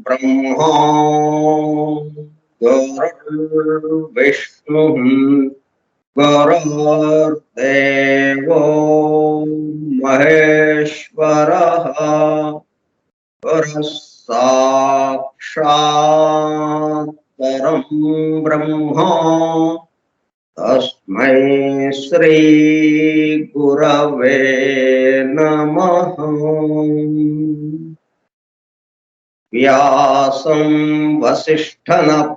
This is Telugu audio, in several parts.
ब्रह्मा गुरुर्विष्णु गुरुर्देवो महेश्वरः गुरुः साक्षात् परं ब्रह्म तस्मै श्री गुरवे नमः। व्यासं वसिष्ठनप्तारं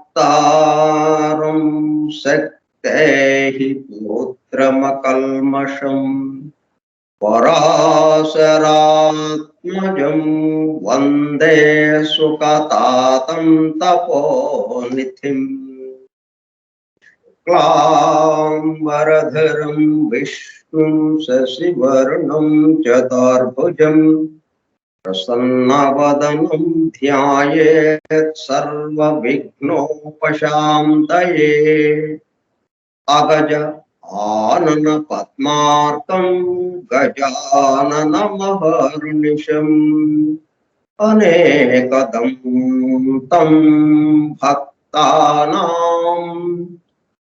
शक्तेः पुत्रमकल्मषम् पराशरात्मजं वन्दे सुकतातं तपोनिधिम्। क्लाम्बरधरं विष्णुं शशिवर्णं चतुर्भुजम् प्रसन्नवदनं ध्यायेत् सर्वविघ्नोपशान्तये। अगज आनन पद्मार्कं गजाननमहर्निशम् अनेकदं तं भक्तानाम्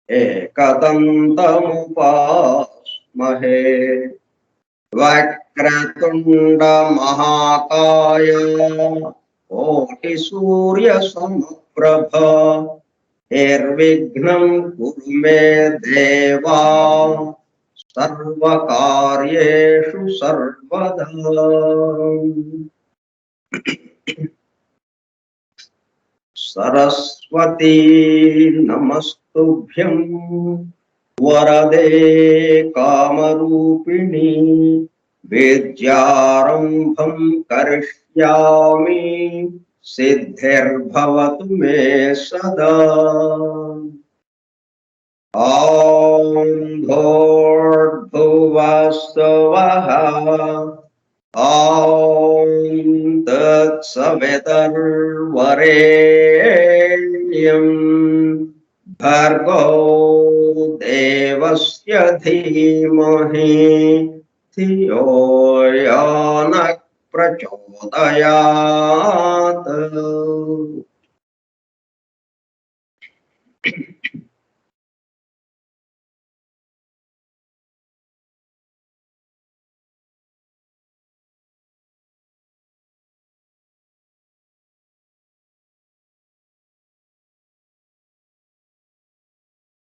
एकदन्तमुपास्महे। वक्रतुंड महाकाय कोटिसूर्यसमप्रभ निर्विघ्नं कुरु मे देवा सर्वकार्येषु सर्वदा। सरस्वती नमस्तुभ्यं वरदे कामरूपिणी विद्यारंभं करिष्यामि सिद्धिर्भवतु मे सदा। ॐ भूर्भुवस्सुवः ॐ तत्सवितुर्वरेण्यं भर्गो देवस्य धीमहि धियो यो नः प्रचोदयात्।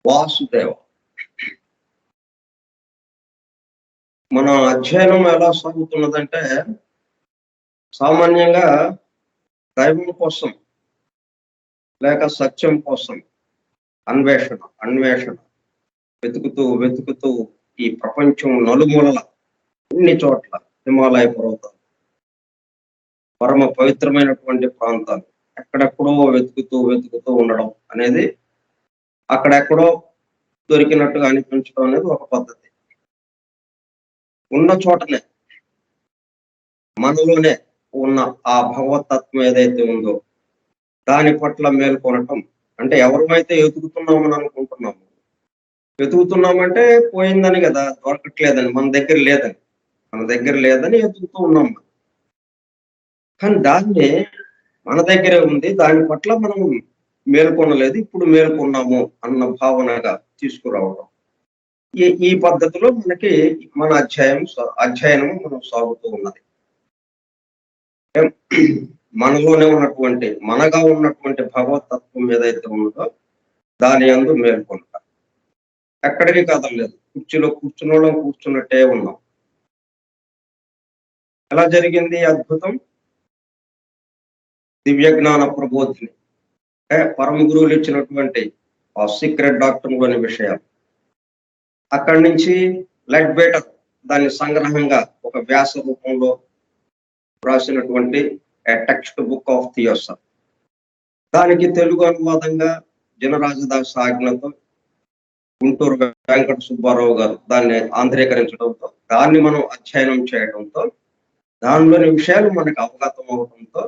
వాసుదేవ మన అధ్యయనం ఎలా సాగుతున్నదంటే సామాన్యంగా దైవం కోసం లేక సత్యం కోసం అన్వేషణ వెతుకుతూ ఈ ప్రపంచం నలుమూలల అన్ని చోట్ల హిమాలయ పర్వతాలు పరమ పవిత్రమైనటువంటి ప్రాంతాలు ఎక్కడెక్కడో వెతుకుతూ ఉండడం అనేది అక్కడెక్కడో దొరికినట్టుగా అనిపించడం అనేది ఒక పద్ధతి. ఉన్న చోటనే మనలోనే ఉన్న ఆ భగవతత్వం ఏదైతే ఉందో దాని పట్ల మేల్కొనటం అంటే ఎవరమైతే ఎదుగుతున్నామని అనుకుంటున్నాము వెతుకుతున్నామంటే పోయిందని కదా, దొరకట్లేదని, మన దగ్గర లేదని వెతుకుతూ ఉన్నాం. కానీ దాన్ని మన దగ్గరే ఉంది, దాని పట్ల మనం మేల్కొనలేదు, ఇప్పుడు మేల్కొన్నాము అన్న భావనగా తీసుకురావడం. ఈ పద్ధతిలో మనకి మన అధ్యయనం మనం సాగుతూ ఉన్నది. మనగా ఉన్నటువంటి భగవతత్వం ఏదైతే ఉన్నదో దాని యందు మేల్కొంట. ఎక్కడికి కదలలేదు, కుర్చీలో కూర్చున్నట్టే ఉన్నాం. ఎలా జరిగింది అద్భుతం? దివ్య జ్ఞాన ప్రబోధిని, పరమ గురువులు ఇచ్చినటువంటి ఆ సీక్రెట్ డాక్టర్లోని విషయాలు. అక్కడి నుంచి లెడ్ బేటర్ దాన్ని సంగ్రహంగా ఒక వ్యాస రూపంలో రాసినటువంటి టెక్స్ట్ బుక్ ఆఫ్ థియోసఫీ. దానికి తెలుగు అనువాదంగా జనరాజదాస్ ఆజ్ఞతో గుంటూరు వెంకట సుబ్బారావు గారు దాన్ని ఆంధ్రీకరించడంతో, దాన్ని మనం అధ్యయనం చేయడంతో, దానిలోని విషయాలు మనకు అవగతం అవడంతో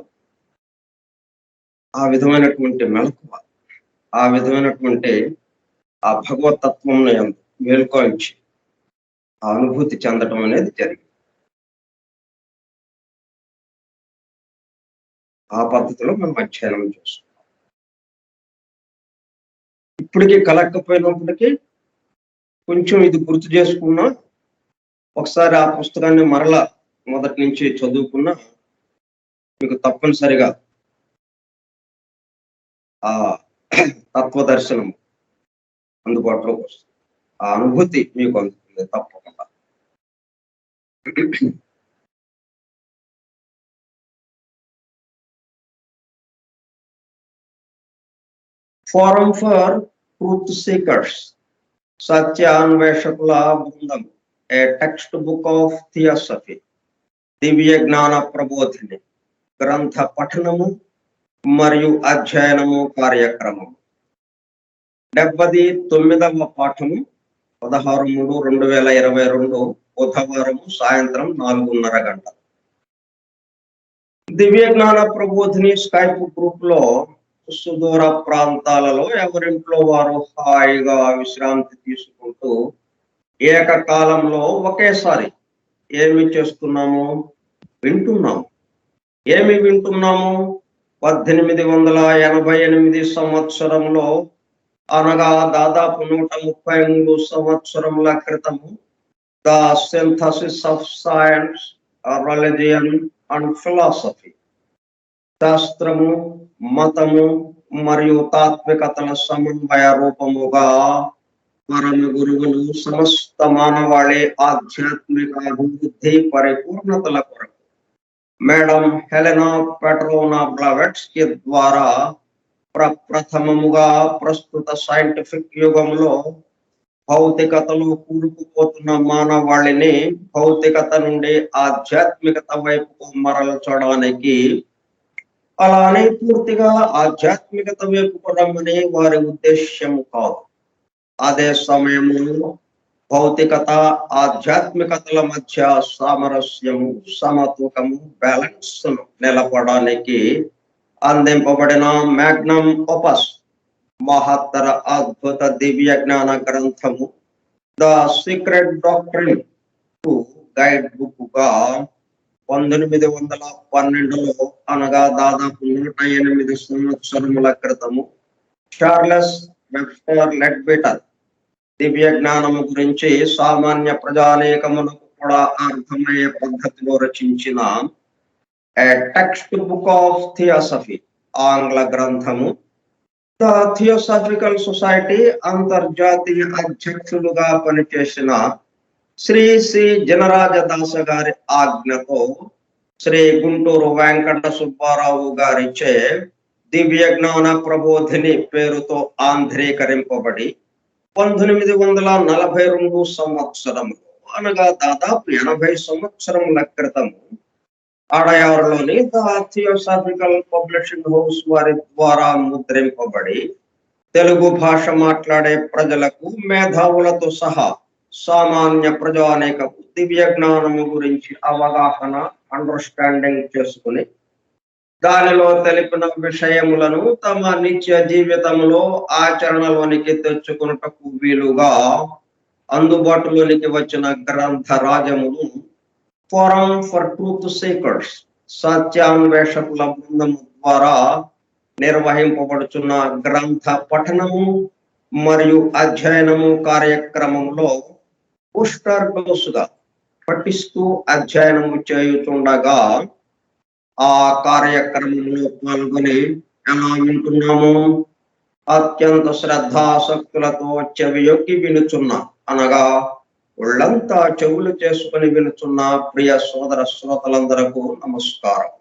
ఆ విధమైనటువంటి మెలకువ, ఆ విధమైనటువంటి ఆ భగవతత్వం మేల్కొల్చి ఆ అనుభూతి చెందడం అనేది జరిగింది. ఆ పద్ధతిలో మనం అధ్యయనం చేస్తాం. ఇప్పటికీ కలక్కపోయినప్పటికీ కొంచెం ఇది గుర్తు చేసుకున్నా, ఒకసారి ఆ పుస్తకాన్ని మరలా మొదటి నుంచి చదువుకున్నా మీకు తప్పనిసరిగా ఆ తత్వదర్శనం అందుబాటులోకి వస్తుంది. ఆ అనుభూతి మీకు అందుతుంది తప్పకుండా. ఫోరం ఫర్ ట్రూత్ సీకర్స్, సత్యాన్వేషకుల బృందం, ఏ టెక్స్ట్ బుక్ ఆఫ్ థియోసఫీ, దివ్య జ్ఞాన ప్రబోధిని గ్రంథ పఠనము మరియు అధ్యయనము కార్యక్రమం. 79వ పాఠము 16/3/2022 బుధవారం సాయంత్రం 4:30 గంటలు. దివ్య జ్ఞాన ప్రబోధిని స్కైప్ గ్రూప్ లో సుదూర ప్రాంతాలలో ఎవరింట్లో వారు హాయిగా విశ్రాంతి తీసుకుంటూ ఏకకాలంలో ఒకేసారి ఏమి చేస్తున్నాము? వింటున్నాము. ఏమి వింటున్నాము? 1888 సంవత్సరంలో, అనగా దాదాపు 133 సంవత్సరముల క్రితము, the synthesis of science, religion and philosophy, శాస్త్రము, మతము మరియు తాత్వికతల సమన్వయ రూపముగా పరమ గురువులు సమస్త మానవాళి ఆధ్యాత్మిక అభివృద్ధి పరిపూర్ణతల కొరకు మేడం హెలెనా పెట్రోనా బ్లావెట్స్కీ ద్వారా ప్రప్రథమముగా ప్రస్తుత సైంటిఫిక్ యుగంలో భౌతికతలో కూరుకుపోతున్న మానవాళిని భౌతికత నుండి ఆధ్యాత్మికత వైపుకు మరల్చడానికి, అలానే పూర్తిగా ఆధ్యాత్మికత వైపుకు రమ్మని వారి ఉద్దేశ్యము కాదు. అదే సమయంలో భౌతికత ఆధ్యాత్మికతల మధ్య సామరస్యము, సమతూకము, బ్యాలెన్స్ నిలపడానికి అందింపబడిన మ్యాగ్నమ్ ఓపస్, మహత్తర అద్భుత దివ్య జ్ఞాన గ్రంథము the secret doctrine guide book గా 1912లో, అనగా దాదాపు 108 సంవత్సరముల క్రితము, చార్లెస్ వెబ్స్టర్ లెడ్బిటర్ దివ్య జ్ఞానము గురించి సామాన్య ప్రజానేకములకు కూడా అర్థమయ్యే పద్ధతిలో రచించిన ఏ టెక్స్ట్ బుక్ ఆఫ్ థియోసఫీ ఆంగ్ల గ్రంథము, ద థియోసాఫికల్ సొసైటీ అంతర్జాతీయ అధ్యక్షులుగా పనిచేసిన శ్రీ జనరాజదాస గారి ఆజ్ఞతో శ్రీ గుంటూరు వెంకట సుబ్బారావు గారిచే దివ్య జ్ఞాన ప్రబోధిని పేరుతో ఆంధ్రీకరింపబడి 1942 సంవత్సరంలో, అనగా దాదాపు 80 సంవత్సరముల క్రితము, అడయారులోని ద థియోసాఫికల్ పబ్లిషింగ్ హౌస్ వారి ద్వారా ముద్రింపబడి తెలుగు భాష మాట్లాడే ప్రజలకు, మేధావులతో సహా సామాన్య ప్రజానేకకు దివ్య జ్ఞానము గురించి అవగాహన, అండర్స్టాండింగ్ చేసుకుని దానిలో తెలిపిన విషయములను తమ నిత్య జీవితంలో ఆచరణలోనికి తెచ్చుకున్నటకు వీలుగా అందుబాటులోనికి వచ్చిన గ్రంథ రాజములు ఫోరం ఫర్ ట్రూత్ సీకర్స్ సత్యాన్వేషకుల బృందము ద్వారా నిర్వహింపబడుచున్న గ్రంథ పఠనము మరియు అధ్యయనము కార్యక్రమంలో బూస్టర్ డోసుగా పఠిస్తూ అధ్యయనము చేయుచుండగా ఆ కార్యక్రమంలో పాల్గొని ఎలా వింటున్నాము? అత్యంత శ్రద్ధాసక్తులతో చెవి యొక్కి వినుచున్న అనగా ఒళ్ళంతా చెవులు చేసుకుని వినుచున్న ప్రియ సోదర శ్రోతలందరకు నమస్కారం.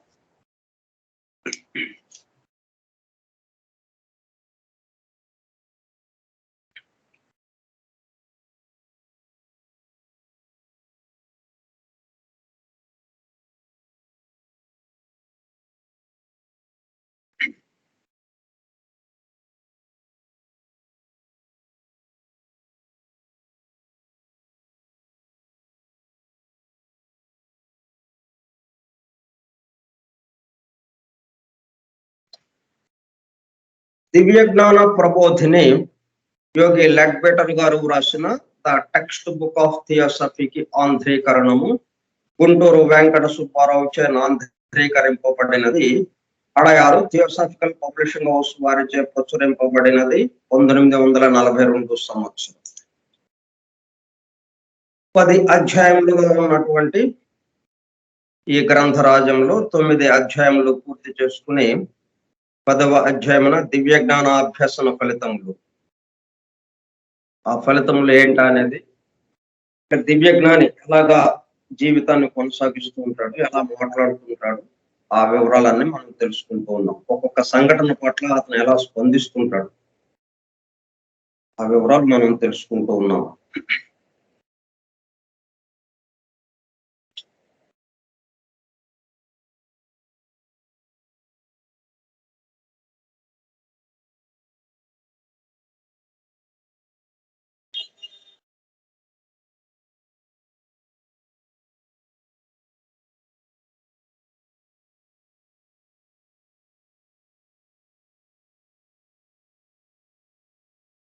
దివ్య జ్ఞాన ప్రబోధిని యోగి లెడ్బెటర్ గారు రాసిన ద టెక్స్ట్ బుక్ ఆఫ్ థియోసఫీకి ఆంధ్రీకరణము గుంటూరు వెంకట సుబ్బారావు చే ఆంధ్రీకరింపబడినది. అడయారు థియోసాఫికల్ పబ్లిషింగ్ హౌస్ వారిచే ప్రచురింపబడినది 1942 సంవత్సరం. 10 అధ్యాయములుగా ఉన్నటువంటి ఈ గ్రంథరాజంలో 9 అధ్యాయములు పూర్తి చేసుకుని 10వ అధ్యాయమున దివ్య జ్ఞానాభ్యసన ఫలితములు. ఆ ఫలితములు ఏంటా అనేది, దివ్య జ్ఞాని ఎలాగా జీవితాన్ని కొనసాగిస్తూ ఉంటాడు, ఎలా మాట్లాడుతుంటాడు, ఆ వివరాలన్నీ మనం తెలుసుకుంటూ ఉన్నాం. ఒక్కొక్క సంఘటన పట్ల అతను ఎలా స్పందిస్తుంటాడు, ఆ వివరాలు మనం తెలుసుకుంటూ ఉన్నాం.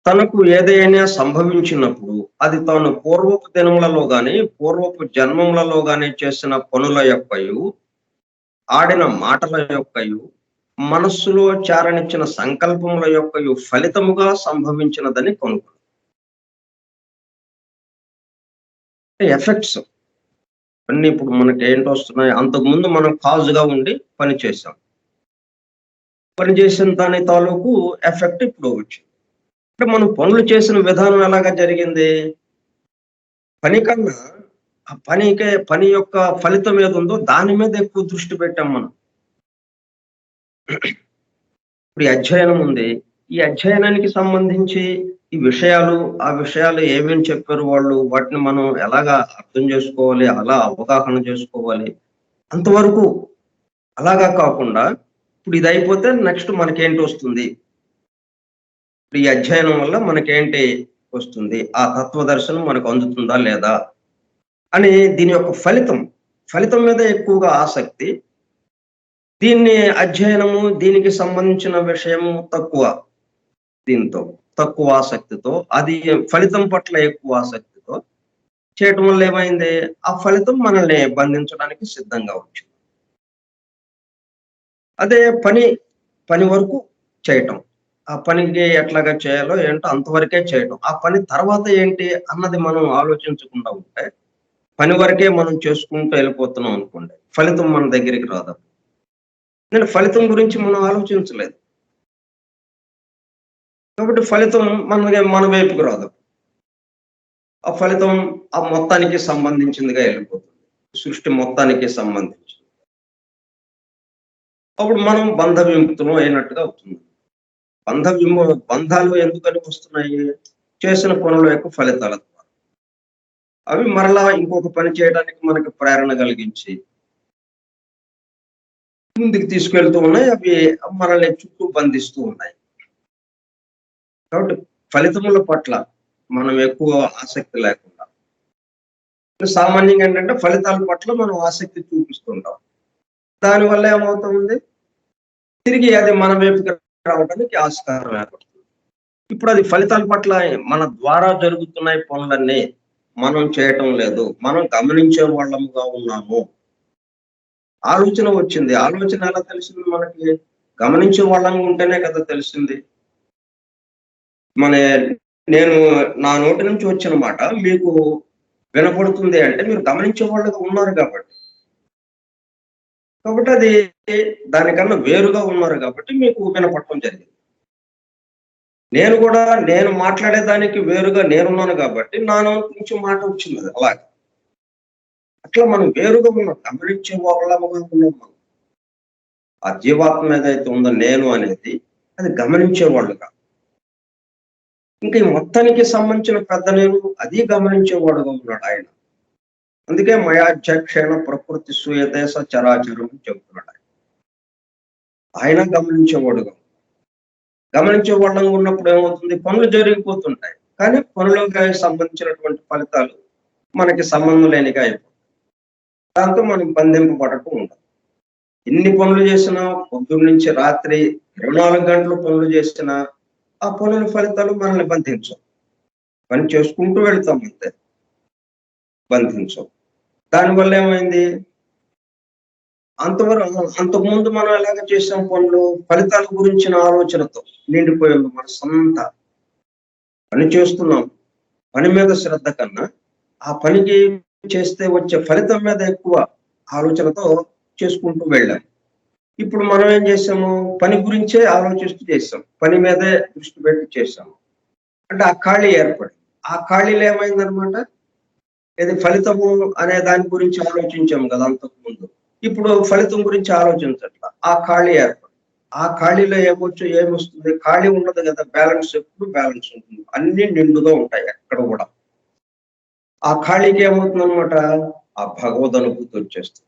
తనకు ఏదైనా సంభవించినప్పుడు అది తాను పూర్వపు దినములలో గాని పూర్వపు జన్మములలో గాని చేసిన పనుల యొక్కయు ఆడిన మాటల యొక్కయు మనస్సులో చారణించిన సంకల్పముల యొక్కయు ఫలితముగా సంభవించినదని కొనుక్కు. ఎఫెక్ట్స్ అన్ని ఇప్పుడు మనకి ఏంటి వస్తున్నాయి, అంతకుముందు మనం కాజుగా ఉండి పని చేసాం, పని చేసిన దాని తాలూకు ఎఫెక్ట్ ఇప్పుడు వచ్చింది. అంటే మనం పనులు చేసిన విధానం ఎలాగా జరిగింది, పని కన్నా ఆ పని యొక్క ఫలితం ఏది ఉందో దాని మీద ఎక్కువ దృష్టి పెట్టాం మనం. ఇప్పుడు ఈ అధ్యయనం ఉంది, ఈ అధ్యయనానికి సంబంధించి ఈ ఆ విషయాలు ఏమేమి చెప్పారు వాళ్ళు, వాటిని మనం ఎలాగా అర్థం చేసుకోవాలి, అలా అవగాహన చేసుకోవాలి, అంతవరకు. అలాగా కాకుండా ఇప్పుడు ఇది అయిపోతే నెక్స్ట్ మనకేంటి వస్తుంది, ఇప్పుడు ఈ అధ్యయనం వల్ల మనకేంటి వస్తుంది, ఆ తత్వదర్శనం మనకు అందుతుందా లేదా అని దీని యొక్క ఫలితం మీద ఎక్కువగా ఆసక్తి. దీన్ని అధ్యయనము, దీనికి సంబంధించిన విషయము తక్కువ ఆసక్తితో, అది ఫలితం పట్ల ఎక్కువ ఆసక్తితో చేయటం వల్ల ఏమైంది, ఆ ఫలితం మనల్ని బంధించడానికి సిద్ధంగా వచ్చింది. అదే పని వరకు చేయటం, ఆ పనికి ఎట్లాగా చేయాలో ఏంటో అంతవరకే చేయటం, ఆ పని తర్వాత ఏంటి అన్నది మనం ఆలోచించకుండా ఉంటే, పని వరకే మనం చేసుకుంటూ వెళ్ళిపోతున్నాం అనుకోండి, ఫలితం మన దగ్గరికి రాదు. నేను ఫలితం గురించి మనం ఆలోచించలేదు కాబట్టి ఫలితం మన వైపుకు రాదు. ఆ ఫలితం ఆ మొత్తానికి సంబంధించిందిగా వెళ్ళిపోతుంది, సృష్టి మొత్తానికి సంబంధించింది. అప్పుడు మనం బంధ విముక్తులు అయినట్టుగా అవుతుంది. బంధాలు ఎందుకని వస్తున్నాయి, చేసిన పనుల యొక్క ఫలితాల ద్వారా. అవి మరలా ఇంకొక పని చేయడానికి మనకి ప్రేరణ కలిగించి ముందుకు తీసుకెళ్తూ ఉన్నాయి, అవి మనల్ని చుట్టూ బంధిస్తూ ఉన్నాయి. కాబట్టి ఫలితముల పట్ల మనం ఎక్కువ ఆసక్తి లేకుండా, సామాన్యంగా ఏంటంటే ఫలితాల పట్ల మనం ఆసక్తి చూపిస్తుంటాం. దానివల్ల ఏమవుతుంది, తిరిగి అది మన వైపుకి రావడానికి ఆస్కారం ఏర్పడుతుంది. ఇప్పుడు అది ఫలితాల పట్ల మన ద్వారా జరుగుతున్నాయి పనులన్నీ మనం చేయటం లేదు, మనం గమనించే వాళ్ళముగా ఉన్నాము. ఆలోచన వచ్చింది. ఆలోచన ఎలా తెలిసింది మనకి? గమనించే వాళ్ళంగా ఉంటేనే కదా తెలిసింది. మన నేను నా నోటి నుంచి వచ్చిన మాట మీకు వినపడుతుంది అంటే మీరు గమనించే వాళ్ళుగా ఉన్నారు కాబట్టి. కాబట్టి అది దానికన్నా వేరుగా ఉన్నారు కాబట్టి మీకు వినపడటం జరిగింది. నేను కూడా నేను మాట్లాడేదానికి వేరుగా నేనున్నాను కాబట్టి నా నోటి నుంచి మాట వచ్చింది అది అలాగే. అట్లా మనం వేరుగా ఉన్నాం, గమనించే వాళ్ళముగా ఉన్నాం మనం. ఆ జీవాత్మ ఏదైతే ఉందో నేను అనేది అది గమనించేవాళ్ళుగా. ఇంకా ఈ మొత్తానికి సంబంధించిన పెద్ద నేను అది గమనించేవాడుగా ఉన్నాడు ఆయన. అందుకే మయాధ్యక్షేణ ప్రకృతి సూయదేశ చరాచరం అని చెబుతున్నాడు ఆయన. ఆయన గమనించేవాడుగా. గమనించే వాళ్ళంగా ఉన్నప్పుడు ఏమవుతుంది? పనులు జరిగిపోతుంటాయి. కానీ పనులకు సంబంధించినటువంటి ఫలితాలు మనకి సంబంధం లేనిగా అయిపోతాయి. దాంతో మనం బంధింపబడటం ఉండదు. ఎన్ని పనులు చేసినా పొద్దున్న నుంచి రాత్రి 24 గంటలు పనులు చేసినా ఆ పనుల ఫలితాలు మనల్ని బంధించవు. పని చేసుకుంటూ వెళ్తాం అంతే, బంధించవు. దానివల్ల ఏమైంది? అంతకుముందు మనం ఎలాగ చేసాం పనులు? ఫలితాల గురించిన ఆలోచనతో నిండిపోయింది మనసంతా. పని చేస్తున్నాం, పని మీద శ్రద్ధ కన్నా ఆ పనికి చేస్తే వచ్చే ఫలితం మీద ఎక్కువ ఆలోచనతో చేసుకుంటూ వెళ్ళాం. ఇప్పుడు మనం ఏం చేసాము? పని గురించే ఆలోచిస్తూ చేసాం, పని మీదే దృష్టి పెట్టి చేసాము. అంటే ఆ ఖాళీ ఏర్పడింది. ఆ ఖాళీలో ఏమైందనమాట? ఇది ఫలితము అనే దాని గురించి ఆలోచించాము కదా అంతకు ముందు. ఇప్పుడు ఫలితం గురించి ఆలోచించట్లా. ఆ ఖాళీ ఏర్పడింది. ఆ ఖాళీలో ఏమొస్తుంది? ఖాళీ ఉండదు కదా, బ్యాలెన్స్ ఎప్పుడు బ్యాలెన్స్ ఉంటుంది. అన్ని నిండుగా ఉంటాయి ఎక్కడ కూడా. ఆ ఖాళీకి ఏమవుతుందనమాట? ఆ భగవద్ అనుభూతి వచ్చేస్తుంది.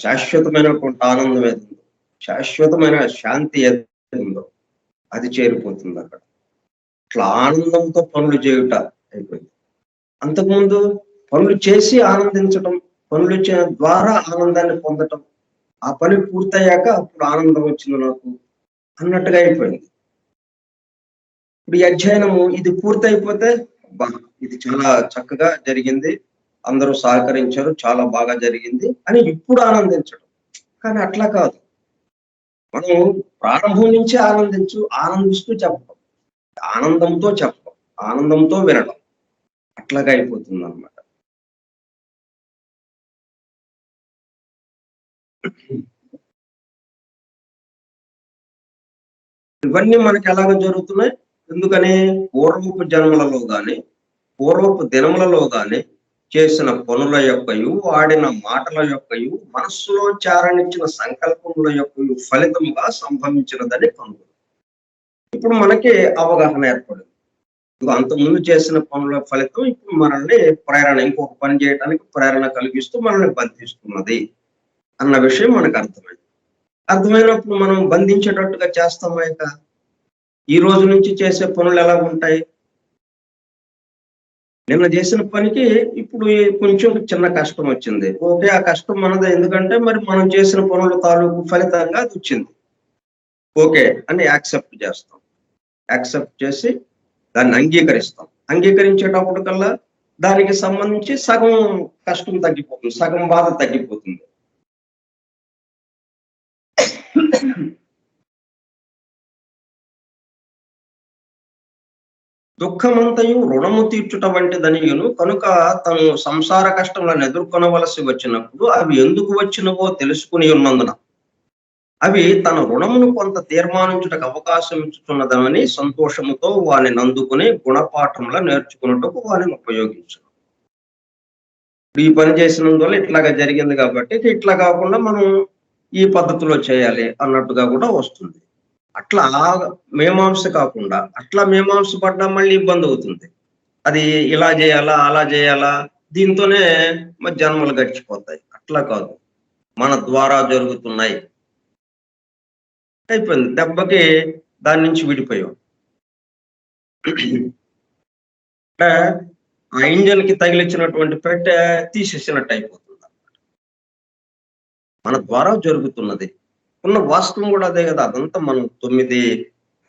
శాశ్వతమైనటువంటి ఆనందం ఏది, శాశ్వతమైన శాంతి ఏది ఉందో అది చేరిపోతుంది అక్కడ. ఇట్లా ఆనందంతో పనులు చేయుట అయిపోయింది. అంతకుముందు పనులు చేసి ఆనందించటం, పనులు ద్వారా ఆనందాన్ని పొందటం, ఆ పని పూర్తయ్యాక అప్పుడు ఆనందం వచ్చింది నాకు అన్నట్టుగా అయిపోయింది. ఇప్పుడు ఈ అధ్యయనము ఇది పూర్తయిపోతే ఇది చాలా చక్కగా జరిగింది, అందరూ సహకరించారు, చాలా బాగా జరిగింది అని ఇప్పుడు ఆనందించడం. కానీ అట్లా కాదు. మనం ప్రారంభం నుంచి ఆనందిస్తూ చెప్పడం, ఆనందంతో చెప్పడం, ఆనందంతో వినడం అట్లాగా అయిపోతుంది అనమాట. ఇవన్నీ మనకి ఎలాగ జరుగుతున్నాయి? ఎందుకని? పూర్వపు జన్మలలో గాని, పూర్వపు దినములలో గాని చేసిన పనుల యొక్కయు, ఆడిన మాటల యొక్కయు, మనస్సులో చారణించిన సంకల్పముల యొక్కయు ఫలితముగా సంభవించినదని కనుగొను. ఇప్పుడు మనకి అవగాహన ఏర్పడింది. అంతకుముందు చేసిన పనుల ఫలితం ఇప్పుడు మనల్ని ఇంకొక పని చేయడానికి ప్రేరణ కలిగిస్తూ మనల్ని బంధిస్తున్నది అన్న విషయం మనకు అర్థమైంది. అర్థమైనప్పుడు మనం బంధించేటట్టుగా చేస్తామా? ఇక ఈ రోజు నుంచి చేసే పనులు ఎలా ఉంటాయి? నిన్న చేసిన పనికి ఇప్పుడు కొంచెం చిన్న కష్టం వచ్చింది. ఓకే, ఆ కష్టం మనదే. ఎందుకంటే మరి మనం చేసిన పనుల తాలూకు ఫలితంగా అది వచ్చింది. ఓకే అని యాక్సెప్ట్ చేస్తాం. యాక్సెప్ట్ చేసి దాన్ని అంగీకరిస్తాం. అంగీకరించేటప్పుడు కల్లా దానికి సంబంధించి సగం కష్టం తగ్గిపోతుంది, సగం బాధ తగ్గిపోతుంది. దుఃఖమంతయు రుణము తీర్చుట వంటిదనియును కనుక తను సంసార కష్టములను ఎదుర్కొనవలసి వచ్చినప్పుడు అవి ఎందుకు వచ్చినవో తెలుసుకుని ఉన్నందున అవి తన రుణమును కొంత తీర్మానించుటకు అవకాశం ఇచ్చుతున్నదని సంతోషముతో వాని నందుకుని గుణపాఠముల నేర్చుకున్నట్టుకు వారిని ఉపయోగించు. ఈ పని చేసినందువల్ల ఇట్లాగా జరిగింది కాబట్టి ఇట్లా కాకుండా మనం ఈ పద్ధతిలో చేయాలి అన్నట్టుగా కూడా వస్తుంది. అట్లా మీమాంస కాకుండా అట్లా మీమాంస పడ్డా మళ్ళీ ఇబ్బంది అవుతుంది. అది ఇలా చేయాలా, అలా చేయాలా, దీంతోనే జన్మలు గడిచిపోతాయి. అట్లా కాదు, మన ద్వారా జరుగుతున్నాయి అయిపోయింది. దెబ్బకి దాని నుంచి విడిపోయాం. ఆ ఇంజన్ కి తగిలించినటువంటి పెట్టె తీసేసినట్టు అయిపోతుంది. మన ద్వారా జరుగుతున్నది ఉన్న వాస్తవం కూడా అదే కదా. అదంతా మనం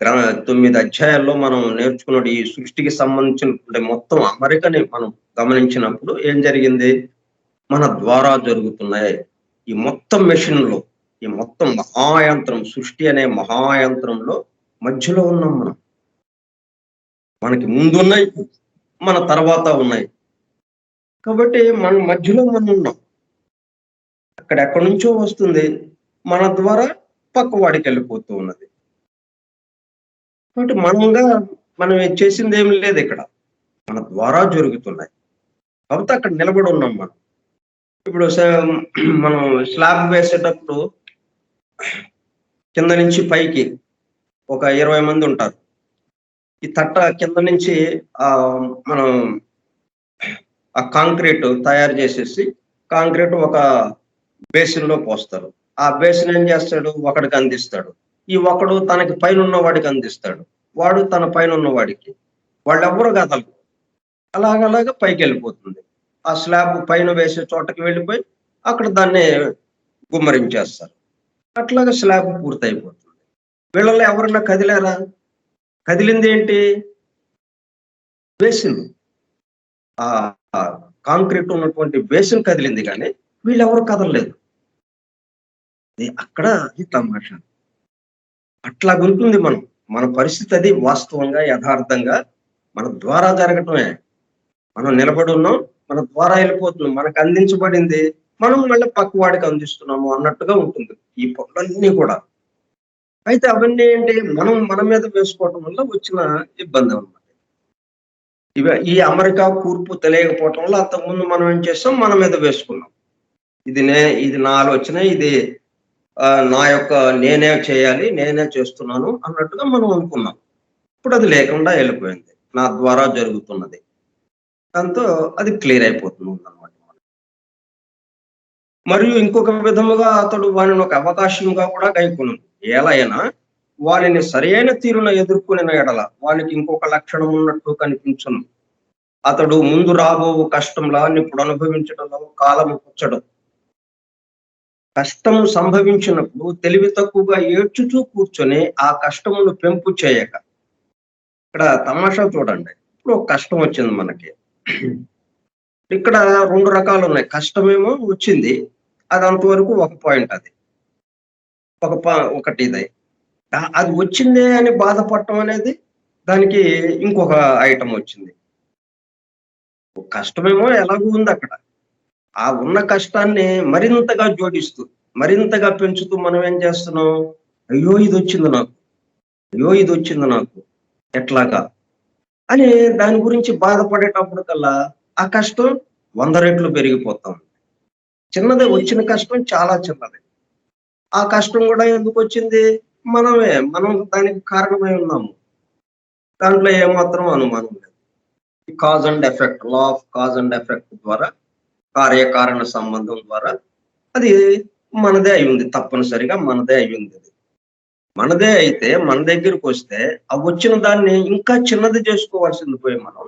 9 అధ్యాయాల్లో మనం నేర్చుకున్నాడు. ఈ సృష్టికి సంబంధించిన మొత్తం అమరికని మనం గమనించినప్పుడు ఏం జరిగింది? మన ద్వారా జరుగుతున్నాయి. ఈ మొత్తం మెషిన్‌లో, ఈ మొత్తం మహాయంత్రం, సృష్టి అనే మహాయంత్రంలో మధ్యలో ఉన్నాం మనం. మనకి ముందున్నాయి, మన తర్వాత ఉన్నాయి. కాబట్టి మన మధ్యలో మనం ఉన్నాం. అక్కడెక్కడి నుంచో వస్తుంది. మన ద్వారా పక్కవాడికి వెళ్ళిపోతూ ఉన్నది. కాబట్టి మనం చేసిందేమి లేదు ఇక్కడ. మన ద్వారా జరుగుతున్నాయి. కాబట్టి అక్కడ నిలబడి ఉన్నాం మనం. ఇప్పుడు మనం స్లాబ్ వేసేటప్పుడు కింద నుంచి పైకి ఒక 20 మంది ఉంటారు. ఈ తట్ట కింద నుంచి మనం ఆ కాంక్రీట్ తయారు చేసేసి కాంక్రీట్ ఒక బేసిన్‌లో పోస్తారు. ఆ బేసిన్ ఏం చేస్తాడు? ఒకడికి అందిస్తాడు. ఈ ఒకడు తనకి పైనున్న వాడికి అందిస్తాడు. వాడు తన పైనున్న వాడికి. వాళ్ళెవ్వరు కదలరు. అలాగలాగా పైకెళ్ళిపోతుంది. ఆ స్లాబ్ పైన వేసే చోటకి వెళ్ళిపోయి అక్కడ దాన్ని గుమ్మరించేస్తారు. అట్లాగా స్లాబ్ పూర్తయిపోతుంది. వీళ్ళలో ఎవరన్నా కదిలారా? కదిలిందేంటి? బేసిన్. ఆ కాంక్రీట్ ఉన్నటువంటి బేసిన్ కదిలింది గానీ వీళ్ళెవరు కదలలేదు. అక్కడ అది తమాషా. అట్లాగుంటుంది మన పరిస్థితి అది వాస్తవంగా, యథార్థంగా మన ద్వారా జరగటమే. మనం నిలబడి ఉన్నాం, మన ద్వారా వెళ్ళిపోతున్నాం. మనకు అందించబడింది, మనం మళ్ళీ పక్క వాడికి అందిస్తున్నాము అన్నట్టుగా ఉంటుంది ఈ పనులన్నీ కూడా. అయితే అవన్నీ ఏంటి? మనం మన మీద వేసుకోవటం వల్ల వచ్చిన ఇబ్బంది అన్నమాట. ఈ అమెరికా కూర్పు తెలియకపోవటం వల్ల అంతకుముందు మనం ఏం చేస్తాం? మన మీద వేసుకున్నాం. ఇది నా ఆలోచన, ఇది నా యొక్క నేనే చేయాలి, నేనే చేస్తున్నాను అన్నట్టుగా మనం అనుకున్నాం. ఇప్పుడు అది లేకుండా వెళ్ళిపోయింది. నా ద్వారా జరుగుతున్నది. దాంతో అది క్లియర్ అయిపోతుందన్నమాట. మరియు ఇంకొక విధముగా అతడు వానిని ఒక అవకాశంగా కూడా గైకొనును. ఏలైనా వానిని సరియైన తీరున ఎదుర్కొనిన ఎడల వానికి ఇంకొక లక్షణం ఉన్నట్టు కనిపించును. అతడు ముందు రాబోవు కష్టంలా ఇప్పుడు అనుభవించడంలో కాలము పుచ్చడు. కష్టము సంభవించినప్పుడు తెలివి తక్కువగా ఏడ్చుచూ కూర్చొని ఆ కష్టమును పెంపు చేయక. ఇక్కడ తమాషా చూడండి. ఇప్పుడు ఒక కష్టం వచ్చింది మనకి. ఇక్కడ 2 రకాలు ఉన్నాయి. కష్టమేమో వచ్చింది. అది అంతవరకు ఒక పాయింట్ అది. ఒకటి ఇది. అది వచ్చిందే అని బాధపడటం అనేది దానికి ఇంకొక ఐటమ్ వచ్చింది. కష్టమేమో ఎలాగూ ఉంది అక్కడ. ఆ ఉన్న కష్టాన్ని మరింతగా జోడిస్తూ, మరింతగా పెంచుతూ మనం ఏం చేస్తున్నాం? అయ్యో! ఇదొచ్చింది నాకు. అయ్యో! ఇదొచ్చింది నాకు. ఎట్లాగా? అని దాని గురించి బాధపడేటప్పుడు కల్లా ఆ కష్టం 100 రెట్లు పెరిగిపోతాం. వచ్చిన కష్టం చాలా చిన్నది. ఆ కష్టం కూడా ఎందుకొచ్చింది? మనం దానికి కారణమై ఉన్నాము. దాంట్లో ఏమాత్రం అనుమానం లేదు. ఈ cause and effect, law of cause and effect ద్వారా, కార్యకారణ సంబంధం ద్వారా అది మనదే అయ్యింది. తప్పనిసరిగా మనదే అయ్యింది. మనదే అయితే మన దగ్గరకొస్తే ఆ వచ్చిన దాన్ని ఇంకా చిన్నది చేసుకోవాల్సింది పోయి మనం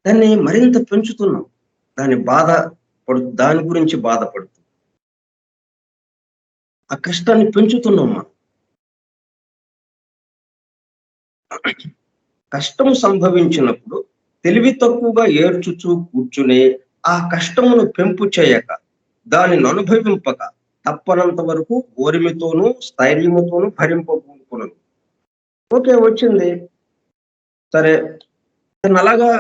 దాన్ని మరింత పెంచుతున్నాం. దాని గురించి బాధపడుతూ ఆ కష్టాన్ని పెంచుతున్నాం మనం. కష్టం సంభవించినప్పుడు తెలివి తక్కువగా ఏడ్చుచూ కూర్చుని ఆ కష్టమును పెంపు చేయక దానిని అనుభవింపక తప్పనంత వరకు ఓరిమితోనూ స్థైర్యముతోనూ భరింపబూనుకును. ఓకే, వచ్చింది. సరే, అలాగా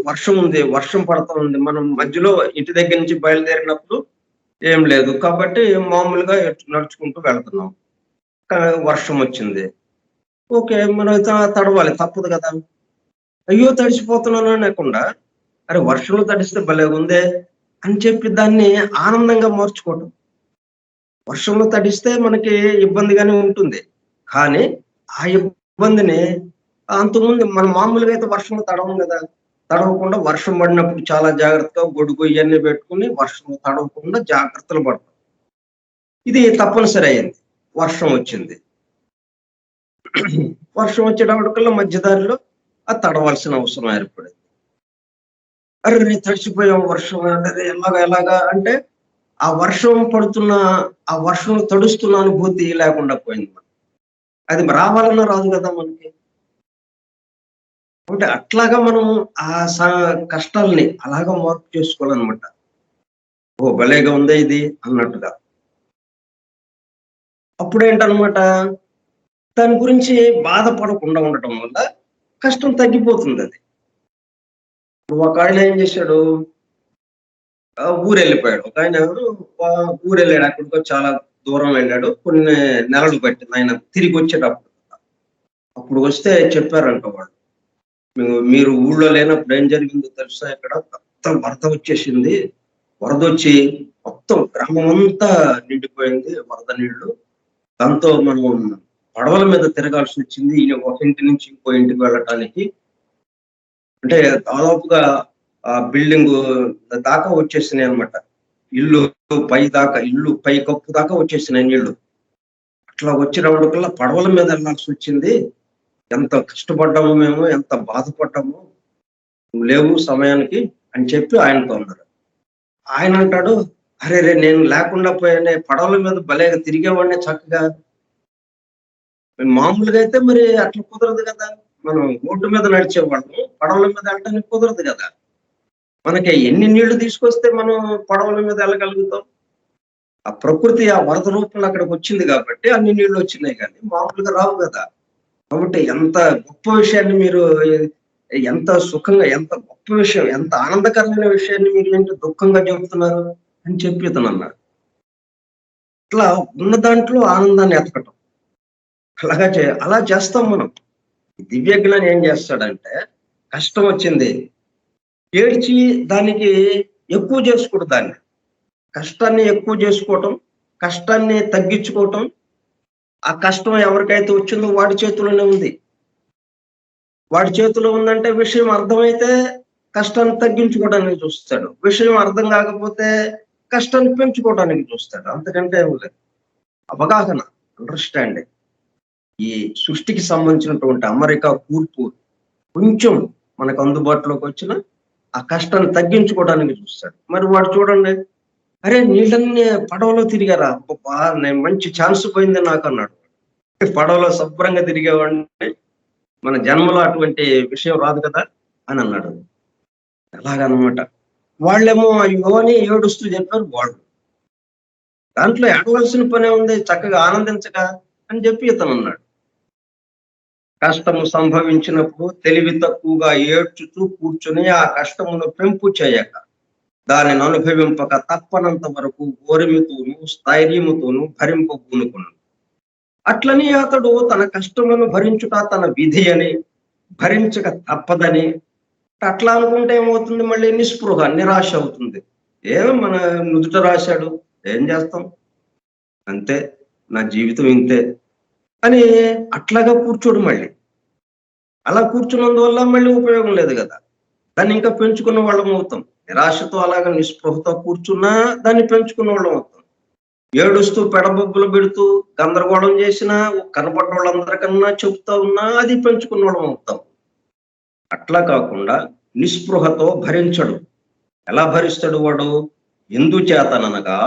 వర్షం ఉంది, వర్షం పడతా ఉంది. మనం మధ్యలో ఇంటి దగ్గర నుంచి బయలుదేరినప్పుడు ఏం లేదు కాబట్టి మామూలుగా నడుచుకుంటూ వెళ్తున్నాం. వర్షం వచ్చింది. ఓకే, మనం తడవాలి, తప్పదు కదా. అయ్యో తడిసిపోతున్నాను అనకుండా, అరే వర్షంలో తడిస్తే భలే ఉందే అని చెప్పి దాన్ని ఆనందంగా మార్చుకోవటం. వర్షంలో తడిస్తే మనకి ఇబ్బందిగానే ఉంటుంది. కానీ ఆ ఇబ్బందిని అంతకుముందు మనం మామూలుగా అయితే వర్షంలో తడవం కదా. తడవకుండా వర్షం పడినప్పుడు చాలా జాగ్రత్తగా గొడుగు ఇవన్నీ పెట్టుకుని వర్షంలో తడవకుండా జాగ్రత్తలు పడతాం. ఇది తప్పనిసరి అయింది. వర్షం వచ్చింది. వర్షం వచ్చేటప్పటికల్లా మధ్య దారిలో అది తడవలసిన అవసరం ఏర్పడింది. అరే తడిసిపోయాం వర్షం అంటే ఎలాగా అంటే ఆ వర్షం పడుతున్న, ఆ వర్షం తడుస్తున్న అనుభూతి లేకుండా పోయింది. అది రావాలన్నా రాదు కదా మనకి. అంటే అట్లాగా మనం ఆ కష్టాల్ని అలాగా మార్పు చేసుకోవాలన్నమాట. ఓహ్! భలేగా ఉందే ఇది అన్నట్టుగా. అప్పుడేంటన్నమాట, దాని గురించి బాధపడకుండా ఉండటం వల్ల కష్టం తగ్గిపోతుందది. ఇప్పుడు ఒకాయన ఏం చేశాడు, ఊరెళ్ళిపోయాడు. ఒకాయన ఎవరు ఊరెళ్ళాడు. ఎక్కడికో చాలా దూరం వెళ్ళాడు. కొన్ని నెలలు పట్టింది ఆయన తిరిగొచ్చేటప్పుడు. అప్పుడు వస్తే చెప్పారంట వాళ్ళు. మీరు ఊళ్ళో లేనప్పుడు ఏం జరిగిందో తెలుసా ఇక్కడ? మొత్తం వరద వచ్చేసింది. వరదొచ్చి మొత్తం గ్రామమంతా నిండిపోయింది వరద నీళ్లు. దాంతో మనం పడవల మీద తిరగాల్సొచ్చింది. ఒక ఇంటి నుంచి ఇంకో ఇంటికి వెళ్ళటానికి. అంటే దాదాపుగా బిల్డింగు దాకా వచ్చేసినాయన్నమాట. ఇల్లు ఇల్లు పై కప్పు దాకా వచ్చేసినాయి నీళ్లు. అట్లా వచ్చినప్పటికల్లా పడవల మీద వెళ్ళాల్సొచ్చింది. ఎంత కష్టపడ్డామో మేము, ఎంత బాధపడ్డామో. నువ్వు లేవు సమయానికి అని చెప్పి ఆయనతో అన్నారు. ఆయన అంటాడు, అరెరే! నేను లేకుండా పోయానే పడవల మీద భలేగా తిరిగేవాడిని చక్కగా. మామూలుగా అయితే మరి అట్లా కుదరదు కదా! మనం రోడ్డు మీద నడిచేవాళ్ళం. పడవల మీద వెళ్ళటానికి కుదరదు కదా! మనకి ఎన్ని నీళ్లు తీసుకొస్తే మనం పడవల మీద వెళ్ళగలుగుతాం? ఆ ప్రకృతి ఆ వరద రూపంలో అక్కడికొచ్చింది కాబట్టి అన్ని నీళ్లు వచ్చినాయి గానీ మామూలుగా రావు కదా! కాబట్టి ఎంత గొప్ప విషయాన్ని మీరు ఎంత సుఖంగా, ఎంత గొప్ప విషయం, ఎంత ఆనందకరమైన విషయాన్ని మీరు ఏంటి దుఃఖంగా చెబుతున్నారు అని చెప్పి ఇతనన్నాడు. ఇట్లా ఉన్న దాంట్లో ఆనందాన్ని ఎతకటం. అలా చేస్తాం మనం. దివ్యజ్ఞాని ఏం చేస్తాడంటే, కష్టం వచ్చింది. ఏడ్చి దానికి ఎక్కువ చేసుకోడు దాన్ని. కష్టాన్ని ఎక్కువ చేసుకోవటం, కష్టాన్ని తగ్గించుకోవటం, ఆ కష్టం ఎవరికైతే వచ్చిందో వాడి చేతిలోనే ఉంది. వాడి చేతిలో ఉందంటే విషయం అర్థమైతే కష్టాన్ని తగ్గించుకోవడానికి చూస్తాడు. విషయం అర్థం కాకపోతే కష్టాన్ని పెంచుకోవడానికి చూస్తాడు. అంతకంటే ఏమి లేదు. అవగాహన, అండర్‌స్టాండింగ్. ఈ సృష్టికి సంబంధించినటువంటి అమరిక, కూర్పు కొంచెం మనకు అందుబాటులోకి వచ్చిన ఆ కష్టాన్ని తగ్గించుకోవడానికి చూస్తాడు. మరి వాడు చూడండి, "అరే! నీళ్ళన్నీ పడవలో తిరిగారా? అబ్బబ్బా! నేను మంచి ఛాన్స్ పోయింది నాకన్నాడు." పడవలో శుభ్రంగా తిరిగేవాడిని. మన జన్మలో అటువంటి విషయం రాదు కదా! అని అన్నాడు. అలాగనమాట. వాళ్ళేమో అయ్యో! అని ఏడుస్తూ చెప్పారు వాళ్ళు. దాంట్లో ఏడవలసిన పనేముంది చక్కగా ఆనందించగా అని చెప్పి ఇతనన్నాడు. కష్టము సంభవించినప్పుడు తెలివి తక్కువగా ఏడ్చుతూ కూర్చొని ఆ కష్టమును పెంపు చేయక, దానిని అనుభవింపక తప్పనంత వరకు ఓర్మితోనూ, స్థైర్యముతోనూ భరింపబూనుకొనును. అట్లని అతడు తన కష్టములను భరించుట తన విధి అని, భరించక తప్పదని అట్లా అనుకుంటే ఏమవుతుంది మళ్ళీ నిస్పృహ, నిరాశ అవుతుంది. మన నుదుట రాశాడు. ఏం చేస్తాం? అంతే. నా జీవితం ఇంతే అని అట్లాగా కూర్చోడు మళ్ళీ. అలా కూర్చున్నందువల్ల మళ్ళీ ఉపయోగం లేదు గదా! దాన్ని ఇంకా పెంచుకున్న వాళ్ళం అవుతాం. నిరాశతో అలాగా నిస్పృహతో కూర్చున్నా దాన్ని పెంచుకున్న వాళ్ళం అవుతాం. ఏడుస్తూ పెడబొబ్బలు పెడుతూ గందరగోళం చేసినా కనపడ్డోళ్ళందరికన్నా చెప్తా ఉన్నా అది పెంచుకున్నోళ్ళం అవుతాం. అట్లా కాకుండా నిస్పృహతో భరించడు. ఎలా భరిస్తాడు వాడు? ఎందుచేతననగా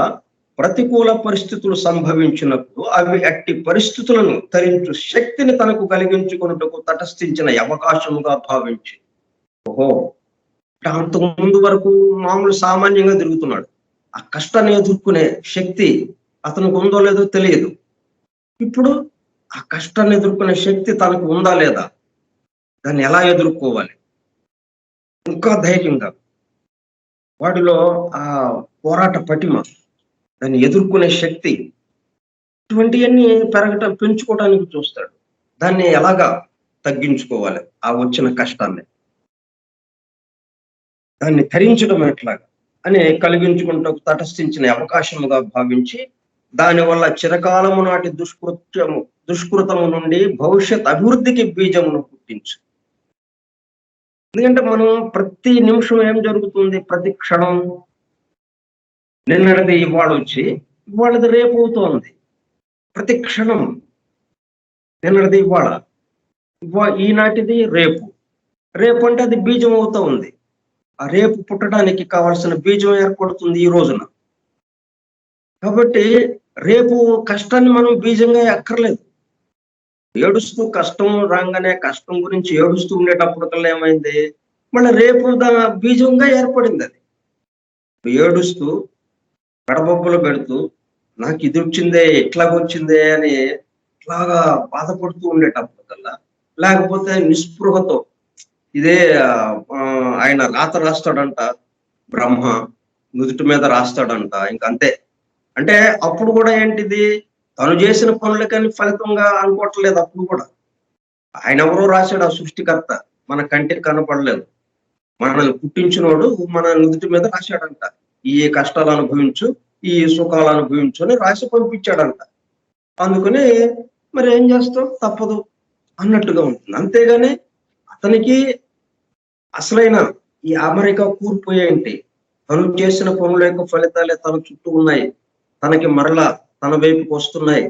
ప్రతికూల పరిస్థితులు సంభవించినప్పుడు అవి అట్టి పరిస్థితులను తరించు శక్తిని తనకు కలిగించుకొనుటకు తటస్థించిన అవకాశముగా భావించి. ఓహో! అంతకు ముందు వరకు మామూలు సామాన్యంగా తిరుగుతున్నాడు. ఆ కష్టాన్ని ఎదుర్కొనే శక్తి అతనికి ఉందో లేదో తెలియదు. ఇప్పుడు ఆ కష్టాన్ని ఎదుర్కొనే శక్తి తనకు ఉందా లేదా? దాన్ని ఎలా ఎదుర్కోవాలి? ఇంకా ధైర్యంగా వాడిలో ఆ పోరాట పటిమ, దాన్ని ఎదుర్కొనే శక్తి ఇటువంటియన్నీ పెంచుకోవడానికి చూస్తాడు. దాన్ని ఎలాగా తగ్గించుకోవాలి? ఆ వచ్చిన కష్టాన్ని. దాన్ని ధరించడం ఎట్లాగా? అని కలిగించుకుంటూ తటస్థించిన అవకాశముగా భావించి, దానివల్ల చిరకాలము నాటి దుష్కృతము నుండి భవిష్యత్ అభివృద్ధికి బీజమును పుట్టించు. ఎందుకంటే మనం ప్రతి నిమిషం ఏం జరుగుతుంది? ప్రతి క్షణం నిన్నటిది ఇవాళొచ్చి, ఇవాళది రేపవుతోంది. ప్రతి క్షణం నిన్నటిది ఇవాళ, ఈనాటిది రేపు. రేపు అంటే అది బీజం అవుతా ఉంది. ఆ రేపు పుట్టడానికి కావాల్సిన బీజం ఏర్పడుతుంది ఈ రోజున. కాబట్టి రేపు కష్టాన్ని మనం బీజంగా ఎక్కర్లేదు. ఏడుస్తూ కష్టం రాగానే కష్టం గురించి ఏడుస్తూ ఉండేటప్పటికల్లా ఏమైంది, మళ్ళీ రేపు బీజంగా ఏర్పడింది అది. ఏడుస్తూ కడబొబ్బలు పెడుతూ నాకు ఇది వచ్చిందే ఇట్లాగొచ్చిందే అని ఇట్లాగా బాధపడుతూ ఉండేటప్పటికల్లా, లేకపోతే నిస్పృహతో ఇదే ఆయన రాత రాస్తాడంట బ్రహ్మ, నుదుటి మీద రాస్తాడంట ఇంకంతే. అంటే అప్పుడు కూడా ఏంటిది, తను చేసిన పనులకని ఫలితంగా అనుకోవట్లేదు అప్పుడు కూడా. ఆయన ఎవరో రాశాడు ఆ సృష్టికర్త, మన కంటికి కనపడలేదు. మనల్ని పుట్టించినోడు మన నుదుటి మీద రాశాడంట. ఈ కష్టాలు అనుభవించు, ఈ సుఖాలు అనుభవించు అని రాసి పంపించాడంట. అందుకని మరి ఏం చేస్తాం, తప్పదు అన్నట్టుగా ఉంటుంది. అంతేగాని అతనికి అసలైన ఈ అమెరికా కూర్పు ఏంటి, తను చేసిన పనుల యొక్క ఫలితాలే తన చుట్టూ ఉన్నాయి, తనకి మరలా తన వైపుకి వస్తున్నాయి,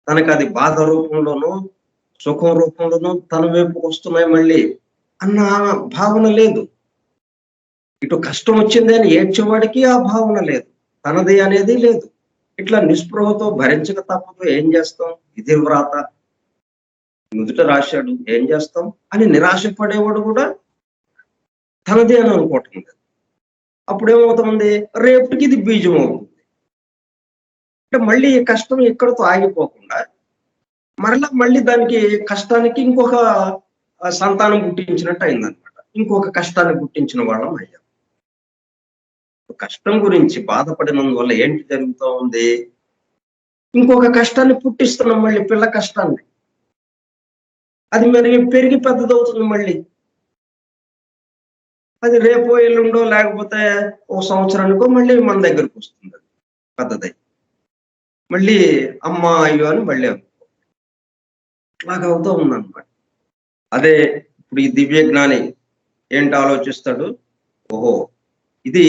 తనకి అది బాధ రూపంలోనూ సుఖం రూపంలోనూ తన వైపుకి వస్తున్నాయి మళ్ళీ అన్న భావన లేదు. ఇటు కష్టం వచ్చింది అని ఏడ్చేవాడికి ఆ భావన లేదు, తనది అనేది లేదు. ఇట్లా నిస్పృహతో భరించక తప్పదు, ఏం చేస్తాం, ఇది వ్రాత నుదుట రాశాడు ఏం చేస్తాం అని నిరాశ పడేవాడు కూడా తనదే అని అనుకోవటం లేదు. అప్పుడు ఏమవుతుంది, రేపటికి ఇది బీజం అవుతుంది. అంటే మళ్ళీ కష్టం ఎక్కడితో ఆగిపోకుండా మళ్ళీ దానికి కష్టానికి ఇంకొక సంతానం పుట్టించినట్టు అయిందనమాట. ఇంకొక కష్టాన్ని పుట్టించిన వాళ్ళం అయ్యాం. కష్టం గురించి బాధపడినందువల్ల ఏంటి జరుగుతూ ఉంది, ఇంకొక కష్టాన్ని పుట్టిస్తున్నాం, మళ్ళీ పిల్ల కష్టాన్ని. అది మరి పెరిగి పెద్దదవుతుంది మళ్ళీ. అది రేపో ఎల్లుండో లేకపోతే ఓ సంవత్సరానికో మళ్ళీ మన దగ్గరకు వస్తుంది, పెద్దదై మళ్ళీ అమ్మ అయ్యో అని మళ్ళీ అట్లాగా అవుతూ ఉందన్నమాట. అదే ఇప్పుడు ఈ దివ్య జ్ఞాని ఏంటి ఆలోచిస్తాడు, ఓహో ఇది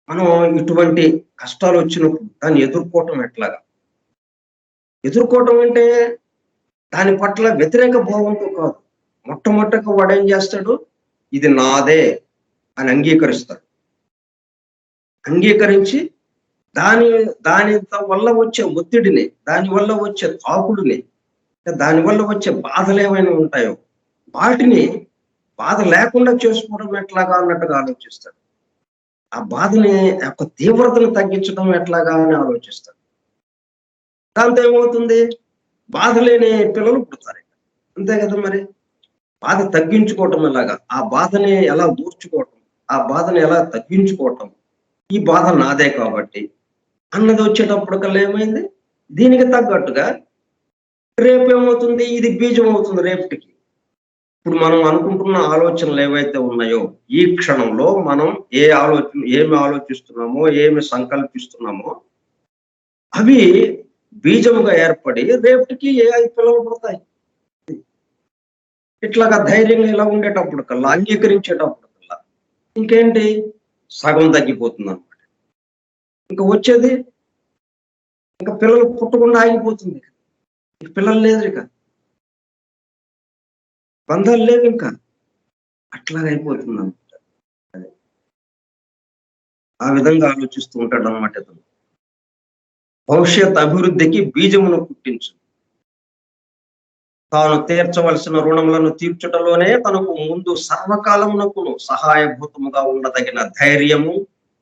మనం ఇటువంటి కష్టాలు వచ్చినప్పుడు దాన్ని ఎదుర్కోవటం ఎట్లాగా, ఎదుర్కోవటం అంటే దాని పట్ల వ్యతిరేక భావంతో కాదు. మొట్టమొదటిగా వాడు ఏం చేస్తాడు, ఇది నాదే అని అంగీకరిస్తాడు. అంగీకరించి దాని దాని వల్ల వచ్చే ఒత్తిడిని, దాని వల్ల వచ్చే తాకుడిని, దాని వల్ల వచ్చే బాధలు ఏమైనా ఉంటాయో వాటిని బాధ లేకుండా చేసుకోవడం ఎట్లాగా అన్నట్టుగా ఆలోచిస్తాడు. ఆ బాధని యొక్క తీవ్రతను తగ్గించడం ఎట్లాగా అని ఆలోచిస్తాడు. దాంతో ఏమవుతుంది, బాధ లేని పిల్లలు పుడతారు. అంతే కదా మరి. బాధ తగ్గించుకోవటం ఎలాగా, ఆ బాధని ఎలా దూర్చుకోవటం, ఆ బాధని ఎలా తగ్గించుకోవటం, ఈ బాధ నాదే కాబట్టి అన్నది వచ్చేటప్పటికల్లా ఏమైంది, దీనికి తగ్గట్టుగా రేపు ఏమవుతుంది, ఇది బీజం అవుతుంది రేపటికి. ఇప్పుడు మనం అనుకుంటున్న ఆలోచనలు ఏవైతే ఉన్నాయో ఈ క్షణంలో మనం ఏమి ఆలోచిస్తున్నామో ఏమి సంకల్పిస్తున్నామో అవి బీజముగా ఏర్పడి రేపటికి పిల్లలు పుడతాయి. ఇట్లాగా ధైర్యంగా ఇలా ఉండేటప్పుడు కల్లా, అంగీకరించేటప్పుడు కల్లా ఇంకేంటి, సగం తగ్గిపోతుంది అనమాట. ఇంకా వచ్చేది, ఇంకా పిల్లలు పుట్టకుండా ఆగిపోతుంది. పిల్లలు లేదు, ఇక బంధాలు లేవు, ఇంకా అట్లాగ అయిపోతుంది అనమాట. ఆ విధంగా ఆలోచిస్తూ ఉంటాడు అనమాట ఇతను. భవిష్యత్ అభివృద్ధికి బీజమును పుట్టించు, తాను తీర్చవలసిన రుణములను తీర్చుటలోనే తనకు ముందు సర్వకాలమునకును సహాయభూతముగా ఉండదగిన ధైర్యము,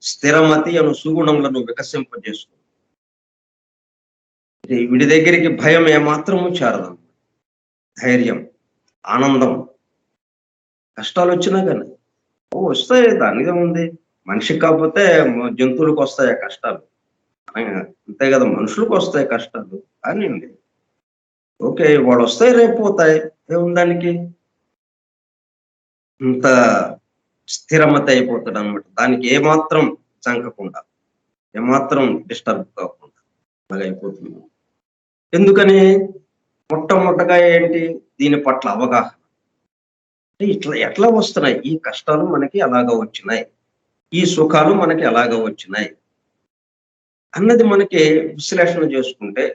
స్థిరమతి అను సుగుణములను వికసింపజేస్తుంది. వీడి దగ్గరికి భయం ఏమాత్రము చేరదు. ధైర్యం, ఆనందం, కష్టాలు వచ్చినా కానీ వస్తాయి, దానిగా ఉంది. మనిషికి కాకపోతే జంతువులకు వస్తాయి ఆ కష్టాలు, అంతే కదా, మనుషులకు వస్తాయి కష్టాలు. కానీ ఓకే, వాడు వస్తాయి రేపు పోతాయి, ఏముందానికి, ఇంత స్థిరమత అయిపోతాడు అనమాట. దానికి ఏమాత్రం చంకకుండా, ఏమాత్రం డిస్టర్బ్ కాకుండా అలాగ అయిపోతుంది. ఎందుకని, మొట్టమొదటగా ఏంటి, దీని పట్ల అవగాహన. ఇట్లా ఎట్లా వస్తున్నాయి ఈ కష్టాలు, మనకి ఎలాగ వచ్చినాయి, ఈ సుఖాలు మనకి ఎలాగ వచ్చినాయి అన్నది మనకి విశ్లేషణ చేసుకుంటే,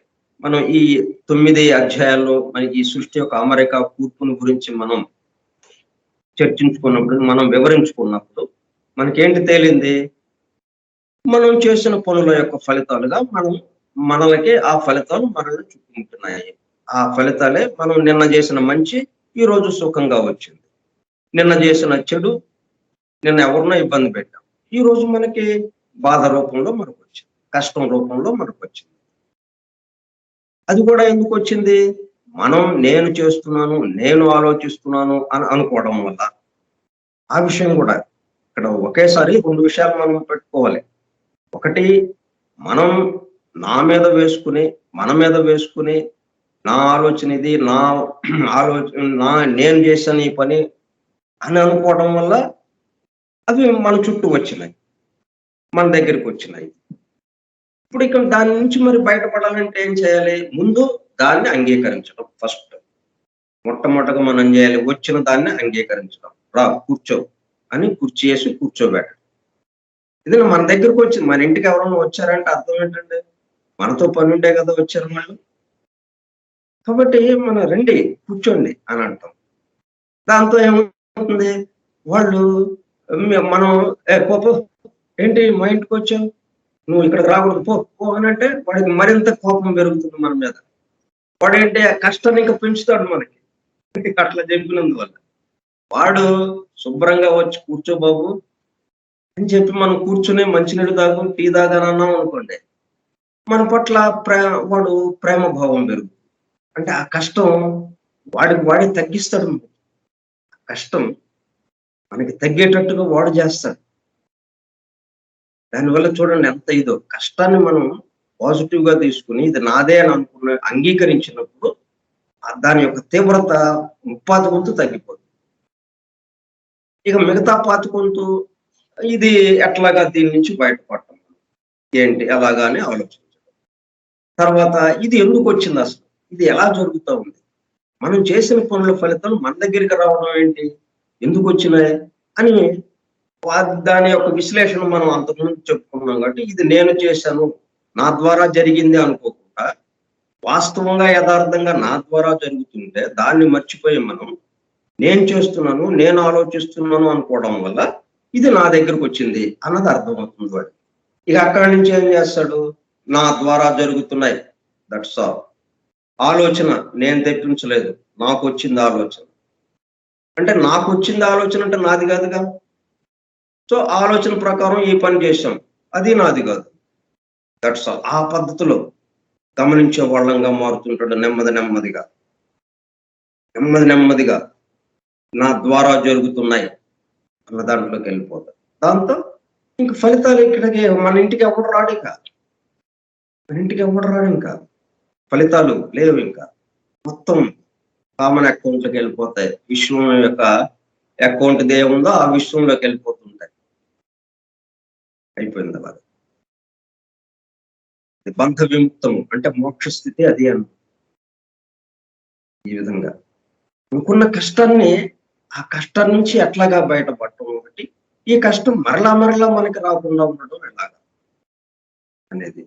మనం ఈ 9 అధ్యాయాల్లో మనకి ఈ సృష్టి యొక్క అమెరికా కూర్పుని గురించి మనం చర్చించుకున్నప్పుడు, మనం వివరించుకున్నప్పుడు మనకేంటి తేలింది, మనం చేసిన పనుల యొక్క ఫలితాలుగా మనలకి ఆ ఫలితాలు మనల్ని చుట్టుముట్టున్నాయి. ఆ ఫలితాలే మనం నిన్న చేసిన మంచి ఈరోజు సుఖంగా వచ్చింది. నిన్న చేసిన చెడు నిన్న ఎవరినో ఇబ్బంది పెట్టాం. ఈరోజు మనకి బాధ రూపంలో మనకొచ్చింది. కష్టం రూపంలో మనకొచ్చింది. అది కూడా ఎందుకొచ్చింది? నేను చేస్తున్నాను, నేను ఆలోచిస్తున్నాను అని అనుకోవడం వల్ల. ఆ విషయం కూడా ఇక్కడ ఒకేసారి 2 విషయాలు మనం పెట్టుకోవాలి. ఒకటి మనం మన మీద వేసుకుని, నా ఆలోచన ఇది, నా ఆలోచన నేను చేశాను ఈ పని అని అనుకోవడం వల్ల అవి మన చుట్టూ వచ్చినాయి. మన దగ్గరికొచ్చినాయి. ఇప్పుడు ఇక్కడ దాని నుంచి మరి బయటపడాలంటే ఏం చేయాలి? ముందు దాన్ని అంగీకరించడం ఫస్ట్. మొట్టమొదటగా మనం చేయాలి వచ్చిన దాన్ని అంగీకరించడం. రా కూర్చో అని కుర్చీ ఏసి కూర్చోబెట్టడం. ఇది మన దగ్గరకొచ్చింది. మన ఇంటికి ఎవరన్నా వచ్చారంటే అర్థం ఏంటండి? మనతో పనుండే కదా వచ్చారు వాళ్ళు. కాబట్టి మనం రండి కూర్చోండి అని అంటాం. దాంతో ఏమవుతుంది? వాళ్ళు మనం పో పో ఏంటి మా ఇంటికొచ్చావు? నువ్వు ఇక్కడికి రాకూడదు పో పో అనంటే వాడికి మరింత కోపం పెరుగుతుంది మన మీద. వాడేంటి ఆ కష్టాన్ని ఇంకా పెంచుతాడు మనకి. అట్లా చెప్పినందువల్ల. వాడు శుభ్రంగా వచ్చి కూర్చో బాబు అని చెప్పి మనం కూర్చుని మంచినీళ్ళు తాగు, టీ తాగానన్నాం అనుకోండి. మన పట్ల వాడు ప్రేమ భావం పెరుగుతుంది. అంటే ఆ కష్టం వాడే తగ్గిస్తాడు. కష్టం మనకి తగ్గేటట్టుగా వాడు చేస్తాడు. దానివల్ల చూడండి ఎంత ఇదో. కష్టాన్ని మనం పాజిటివ్ గా తీసుకుని ఇది నాదే అని అంగీకరించినప్పుడు దాని యొక్క తీవ్రత ముప్పాతికొంతు తగ్గిపోతుంది. ఇక మిగతా పాతికొంతు ఇది ఎట్లాగా దీని నుంచి బయటపడటం ఏంటి ఎలాగా అని ఆలోచించడం. తర్వాత ఇది ఎందుకు వచ్చింది అసలు? ఇది ఎలా జరుగుతూ ఉంది? మనం చేసిన పనుల ఫలితాలు మన దగ్గరికి రావడం ఏంటి? ఎందుకు వచ్చినాయి? అని దాని యొక్క విశ్లేషణ మనం అంతకుముందు చెప్పుకున్నాం కాబట్టి ఇది నేను చేశాను, నా ద్వారా జరిగింది అనుకోకుండా వాస్తవంగా యథార్థంగా నా ద్వారా జరుగుతుంటే దాన్ని మర్చిపోయి మనం నేను చేస్తున్నాను, నేను ఆలోచిస్తున్నాను అనుకోవడం వల్ల ఇది నా దగ్గరకు వచ్చింది అన్నది అర్థమవుతుంది వాడు. ఇక అక్కడి నుంచి ఏం చేస్తాడు? నా ద్వారా జరుగుతున్నాయి. That's all. ఆలోచన నేను తెప్పించలేదు, నాకు వచ్చింది ఆలోచన. అంటే నాకు వచ్చింది ఆలోచన అంటే నాది కాదుగా. సో ఆలోచన ప్రకారం ఈ పని చేశాం, అది నాది కాదు. That's all. ఆ పద్ధతిలో గమనించే వాళ్ళంగా మారుతుంటాడు నెమ్మదిగా నా ద్వారా జరుగుతున్నాయి అన్న దాంట్లోకి వెళ్ళిపోతాడు. దాంతో ఇంక ఫలితాలు ఇక్కడికి మన ఇంటికి ఎవడు రాడు ఇంకా. ఫలితాలు లేవు ఇంకా. మొత్తం కామన్ అకౌంట్లోకి వెళ్ళిపోతాయి. విశ్వం యొక్క అకౌంట్ ఏముందో ఆ విశ్వంలోకి వెళ్ళిపోతుంటాయి. అయిపోయింది అలాగా. బంధ విముక్తం అంటే మోక్ష స్థితి అది అని. ఈ విధంగా అనుకున్న కష్టాన్ని ఆ కష్టం నుంచి ఎట్లాగా బయటపడటం ఒకటి, ఈ కష్టం మరలా మనకి రాకుండా ఉండడం ఎలాగా అనేది.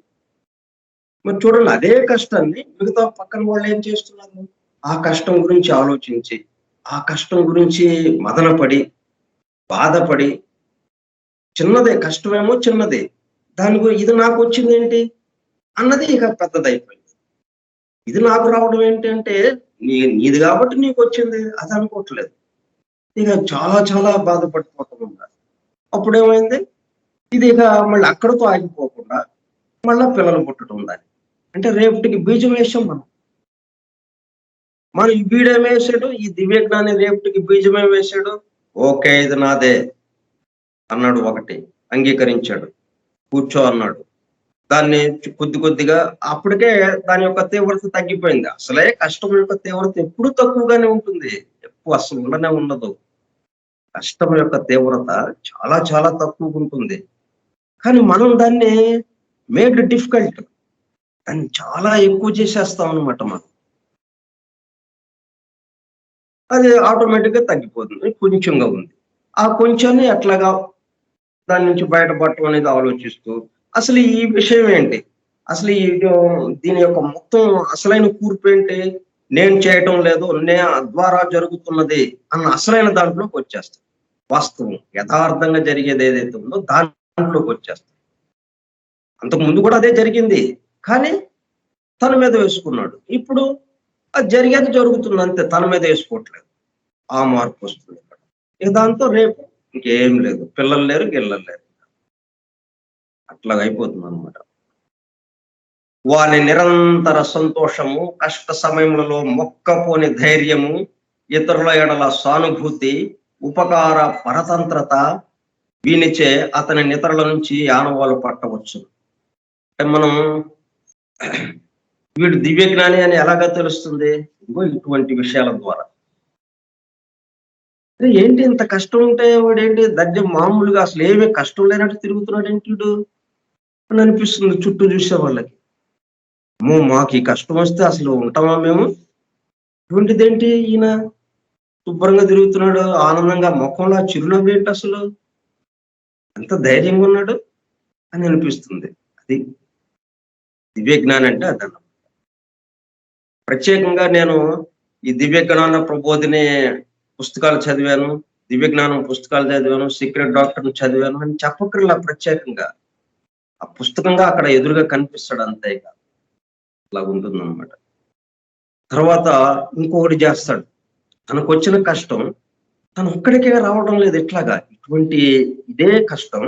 మరి చూడండి అదే కష్టాన్ని మిగతా పక్కన వాళ్ళు ఏం చేస్తున్నారు? ఆ కష్టం గురించి ఆలోచించి, ఆ కష్టం గురించి మదనపడి, బాధపడి, చిన్నదే కష్టమేమో చిన్నదే. దాని గురించి ఇది నాకు వచ్చింది ఏంటి అన్నది ఇక పెద్దదైపోయింది. ఇది నాకు రావడం ఏంటి అంటే నీది కాబట్టి నీకు వచ్చింది అది అనుకోవట్లేదు. ఇక చాలా బాధపడిపోతూ ఉంటారు. అప్పుడేమైంది? ఇది ఇక మళ్ళీ అక్కడితో ఆగిపోకుండా మళ్ళా పిల్లలు పుట్టడం ఉండాలి. అంటే రేపటికి బీజం వేసాం మనం ఈ బీడేం వేసాడు, ఈ దివ్యజ్ఞాని రేపటికి బీజమేం వేశాడు? ఓకే ఇది నాదే అన్నాడు. ఒకటి అంగీకరించాడు, కూర్చో అన్నాడు. దాన్ని కొద్దిగా అప్పటికే దాని యొక్క తీవ్రత తగ్గిపోయింది. అసలే కష్టం యొక్క తీవ్రత ఎప్పుడు తక్కువగానే ఉంటుంది, ఎక్కువ అసలు ఉండదు. కష్టం యొక్క తీవ్రత చాలా తక్కువగా ఉంటుంది. కానీ మనం దాన్ని మేడ్ డిఫికల్ట్, దాన్ని చాలా ఎక్కువ చేసేస్తాం అనమాట మనం. అది ఆటోమేటిక్ గా తగ్గిపోతుంది. కొంచెంగా ఉంది. ఆ కొంచెాన్ని ఎట్లాగా దాని నుంచి బయటపడటం అనేది ఆలోచిస్తూ అసలు ఈ విషయం ఏంటి? అసలు దీని యొక్క మొత్తం అసలైన కూర్పు ఏంటి? నేను చేయటం లేదు, ద్వారా జరుగుతున్నది అన్న అసలైన దాంట్లోకి వచ్చేస్తాం. వాస్తవం యథార్థంగా జరిగేది ఏదైతే ఉందో దాంట్లోకి వచ్చేస్తాం. అంతకు ముందు కూడా అదే జరిగింది. కానీ తన మీద వేసుకున్నాడు. ఇప్పుడు అది జరిగేది జరుగుతుంది అంతే. తన మీద వేసుకోవట్లేదు. ఆ మార్పు వస్తుంది ఇక్కడ. ఇక దాంతో రేపు ఇంకేం లేదు. పిల్లలు లేరు, గిల్లలు లేరు. అట్లాగా అయిపోతుందన్నమాట. వాని నిరంతర సంతోషము, కష్ట సమయములలో మొక్కపోని ధైర్యము, ఇతరుల ఎడల సానుభూతి, ఉపకార పరతంత్రత వీనిచే అతని నిద్రల నుంచి ఆనవాలు పట్టవచ్చు. అంటే మనం వీడు దివ్యజ్ఞాని అని ఎలాగా తెలుస్తుంది? ఇదిగో ఇటువంటి విషయాల ద్వారా. ఏంటి ఇంత కష్టం ఉంటే వాడేంటి దర్జం మామూలుగా అసలు ఏమీ కష్టం లేనట్టు తిరుగుతున్నాడు ఏంటి వీడు అని అనిపిస్తుంది చుట్టూ చూసే వాళ్ళకి. మాకు ఈ కష్టం వస్తే అసలు ఉంటామా మేము? ఇటువంటిదేంటి ఈయన శుభ్రంగా తిరుగుతున్నాడు, ఆనందంగా ముఖంలో చిరునవ్వు ఏంటి అసలు? ఎంత ధైర్యంగా ఉన్నాడు అని అనిపిస్తుంది. అది దివ్యజ్ఞానం అంటే అదన్న. ప్రత్యేకంగా నేను ఈ దివ్యజ్ఞాన ప్రబోధిని పుస్తకాలు చదివాను, దివ్యజ్ఞానం పుస్తకాలు చదివాను, సీక్రెట్ డాక్టర్ని చదివాను అని చెప్పక్కర్లా. ప్రత్యేకంగా ఆ పుస్తకంగా అక్కడ ఎదురుగా కనిపిస్తాడు అంతే. ఇక అలా ఉంటుందన్నమాట. తర్వాత ఇంకొకటి చేస్తాడు. తనకు వచ్చిన కష్టం తను ఒక్కడికే రావడం లేదు. ఇట్లాగా ఇటువంటి ఇదే కష్టం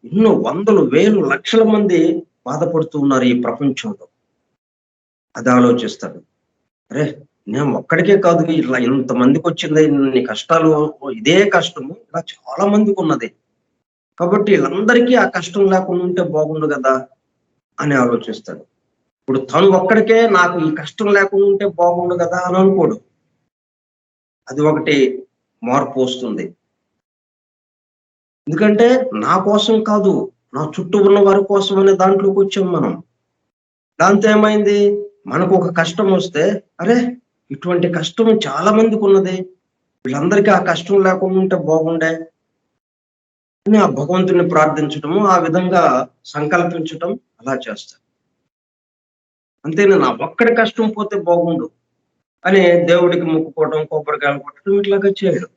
ఎన్నో వందలు, వేలు, లక్షల మంది బాధపడుతూ ఉన్నారు ఈ ప్రపంచంలో. అది ఆలోచిస్తాడు. అరే నేను ఒక్కడికే కాదు, ఇట్లా ఇంతమందికి వచ్చింది ఇన్ని కష్టాలు, ఇదే కష్టము ఇలా చాలా మందికి ఉన్నది. కాబట్టి వీళ్ళందరికీ ఆ కష్టం లేకుండా ఉంటే బాగుండు కదా అని ఆలోచిస్తాడు. ఇప్పుడు తను ఒక్కడికే నాకు ఈ కష్టం లేకుండా ఉంటే బాగుండు కదా అని అనుకోడు. అది ఒకటి మార్పు వస్తుంది. ఎందుకంటే నా కోసం కాదు, నా చుట్టూ ఉన్న వారి కోసం అనే దాంట్లోకి వచ్చాం మనం. దాంతో ఏమైంది? మనకు ఒక కష్టం వస్తే అరే ఇటువంటి కష్టం చాలా మందికి ఉన్నది, వీళ్ళందరికీ ఆ కష్టం లేకుండా ఉంటే బాగుండే అని ఆ భగవంతుని ప్రార్థించటము, ఆ విధంగా సంకల్పించటం అలా చేస్తారు. అంతేనా, నా ఒక్కడి కష్టం పోతే బాగుండు అని దేవుడికి మొక్కుకోవడం, కొబ్బరికాయలు కొట్టడం ఇట్లాగా చేయడం.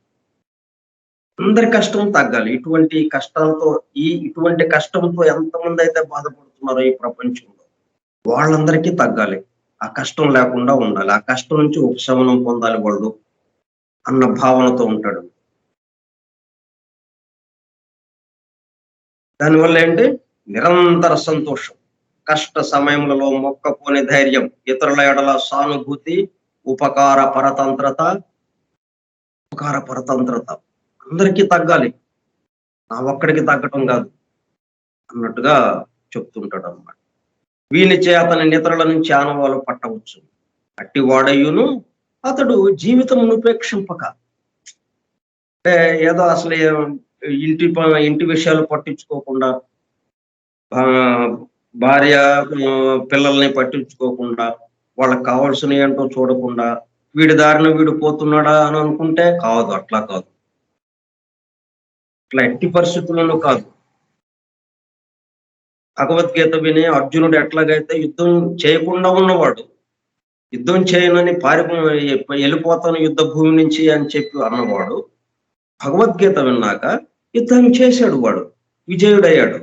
అందరి కష్టం తగ్గాలి. ఇటువంటి కష్టాలతో ఇటువంటి కష్టంతో ఎంతమంది అయితే బాధపడుతున్నారో ఈ ప్రపంచంలో వాళ్ళందరికీ తగ్గాలి. ఆ కష్టం లేకుండా ఉండాలి. ఆ కష్టం నుంచి ఉపశమనం పొందాలి వాళ్ళు అన్న భావనతో ఉంటాడు. దానివల్ల ఏంటి? నిరంతర సంతోషం, కష్ట సమయములలో మొక్కపోని ధైర్యం, ఇతరుల ఎడల సానుభూతి, ఉపకార పరతంత్రత అందరికీ తగ్గాలి, నా ఒక్కడికి తగ్గటం కాదు అన్నట్టుగా చెప్తుంటాడు అన్నమాట. వీనిచే అతని నిద్రల నుంచి ఆనవాలు పట్టవచ్చు. అట్టి వాడయ్యును అతడు జీవితమును ఉపేక్షింపక. అంటే ఏదో అసలు ఇంటి విషయాలు పట్టించుకోకుండా, భార్య పిల్లల్ని పట్టించుకోకుండా, వాళ్ళకి కావాల్సినవి ఏంటో చూడకుండా వీడి దారిన వీడు పోతున్నాడా అని అనుకుంటే కాదు, అట్లా కాదు. అట్లా ఎట్టి పరిస్థితుల్లోనూ కాదు. భగవద్గీత విని అర్జునుడు ఎట్లాగైతే యుద్ధం చేయకుండా ఉన్నవాడు, యుద్ధం చేయనని వెళ్ళిపోతాను యుద్ధ భూమి నుంచి అని చెప్పి అన్నవాడు, భగవద్గీత విన్నాక యుద్ధం చేశాడు, వాడు విజయుడయ్యాడు.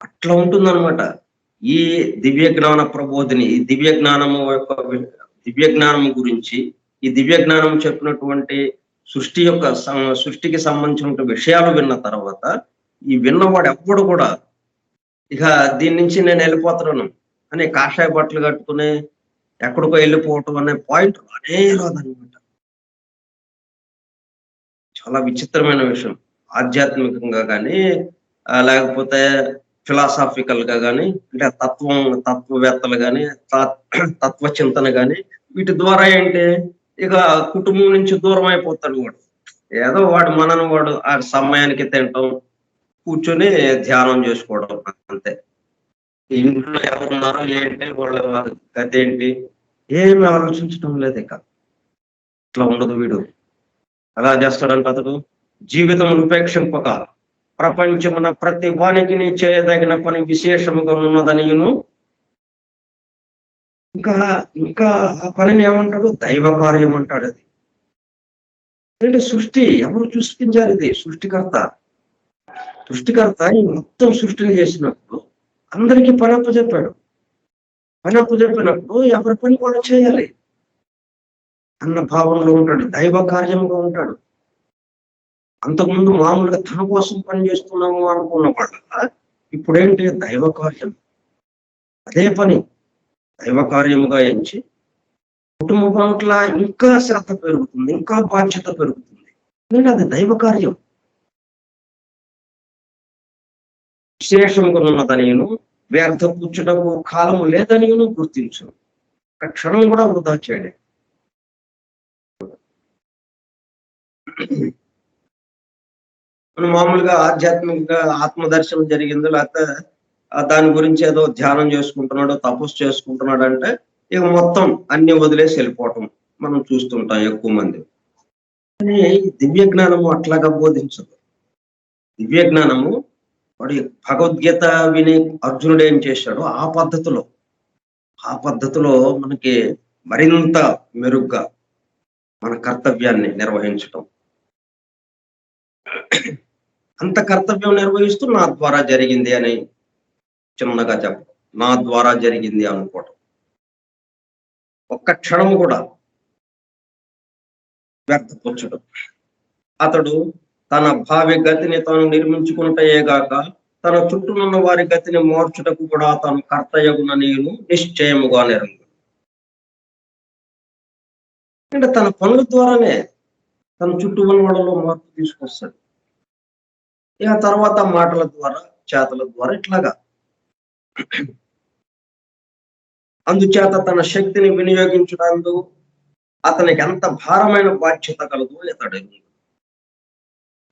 అట్లా ఉంటుందన్నమాట ఈ దివ్య జ్ఞాన ప్రబోధిని. ఈ దివ్య జ్ఞానము గురించి, ఈ దివ్య జ్ఞానం చెప్పినటువంటి సృష్టికి సంబంధించిన విషయాలు విన్న తర్వాత ఈ విన్నవాడు ఎవ్వడు కూడా ఇక దీని నుంచి నేను వెళ్ళిపోతున్నాను అని కాషాయ బట్టలు కట్టుకుని ఎక్కడికో వెళ్ళిపోవటం అనే పాయింట్ అనే రాదనమాట. చాలా విచిత్రమైన విషయం. ఆధ్యాత్మికంగా కానీ లేకపోతే ఫిలాసాఫికల్ గా కానీ, అంటే తత్వవేత్తలు కానీ, తత్వ చింతన కానీ, వీటి ద్వారా ఏంటి ఇక కుటుంబం నుంచి దూరం అయిపోతాడు వాడు. ఏదో వాడు వాడు ఆ సమయానికి తినటం, కూర్చొని ధ్యానం చేసుకోవడం అంతే. ఇంట్లో ఎవరున్నారో ఏంటి, వాళ్ళ గతి ఏంటి ఏమి ఆలోచించడం లేదు. ఇక ఇట్లా ఉండదు వీడు. ఎలా చేస్తాడంట అతడు? జీవితం ఉపేక్షింపక ప్రపంచమున ప్రతి వానికి చేయదగిన పని విశేషముగా ఉన్నదనియును. ఇంకా ఇంకా ఆ పనిని ఏమంటాడు? దైవ కార్యం అంటాడు. అది అంటే సృష్టి ఎవరు సృష్టించారు? ఇది సృష్టికర్త. ఈ మొత్తం సృష్టిని చేసినప్పుడు అందరికీ పని అప్పచెప్పాడు. పని అప్పచెప్పినప్పుడు ఎవరి పని కూడా చేయాలి అన్న భావంలో ఉంటాడు. దైవ కార్యంగా ఉంటాడు. అంతకుముందు మామూలుగా తన కోసం పని చేస్తున్నాము అనుకున్న వాళ్ళ ఇప్పుడేంటి దైవ కార్యం, అదే పని దైవ కార్యముగా ఎంచి కుటుంబం పట్ల ఇంకా శ్రద్ధ పెరుగుతుంది, ఇంకా బాధ్యత పెరుగుతుంది. ఎందుకంటే అది దైవ కార్యం. విశేషంగా ఉన్నదనిను వ్యర్థ కూర్చుటకు కాలము లేదనిను గుర్తించు. ఒక క్షణం కూడా వృధా చేయడే. మనం మామూలుగా ఆధ్యాత్మికంగా ఆత్మదర్శనం జరిగిందో లేకపోతే దాని గురించి ఏదో ధ్యానం చేసుకుంటున్నాడు, తపస్సు చేసుకుంటున్నాడు అంటే ఇక మొత్తం అన్ని వదిలేసి వెళ్ళిపోవటం మనం చూస్తుంటాం ఎక్కువ మంది. కానీ దివ్య జ్ఞానము అట్లాగా బోధించదు. దివ్య జ్ఞానము వాడి భగవద్గీత విని అర్జునుడు ఏం చేశాడో ఆ పద్ధతిలో మనకి మరింత మెరుగ్గా మన కర్తవ్యాన్ని నిర్వహించటం. అంత కర్తవ్యం నిర్వహిస్తూ నా ద్వారా జరిగింది అని చిన్నగా చెప్పడం, నా ద్వారా జరిగింది అనుకోవటం. ఒక్క క్షణం కూడా వ్యర్థపరచడం. అతడు తన భావి గతిని తాను నిర్మించుకుంటేగాక తన చుట్టూనున్న వారి గతిని మార్చుటకు కూడా తాను కర్తయ్యగున నేను నిశ్చయముగా నెరవేరు. అంటే తన పనుల ద్వారానే తన చుట్టూ ఉన్న వాళ్ళలో మార్పు తీసుకొస్తాడు. ఇక తర్వాత మాటల ద్వారా, చేతల ద్వారా ఇట్లాగా. అందుచేత తన శక్తిని వినియోగించడంలో అతనికి ఎంత భారమైన బాధ్యత కలదో ఇతడు.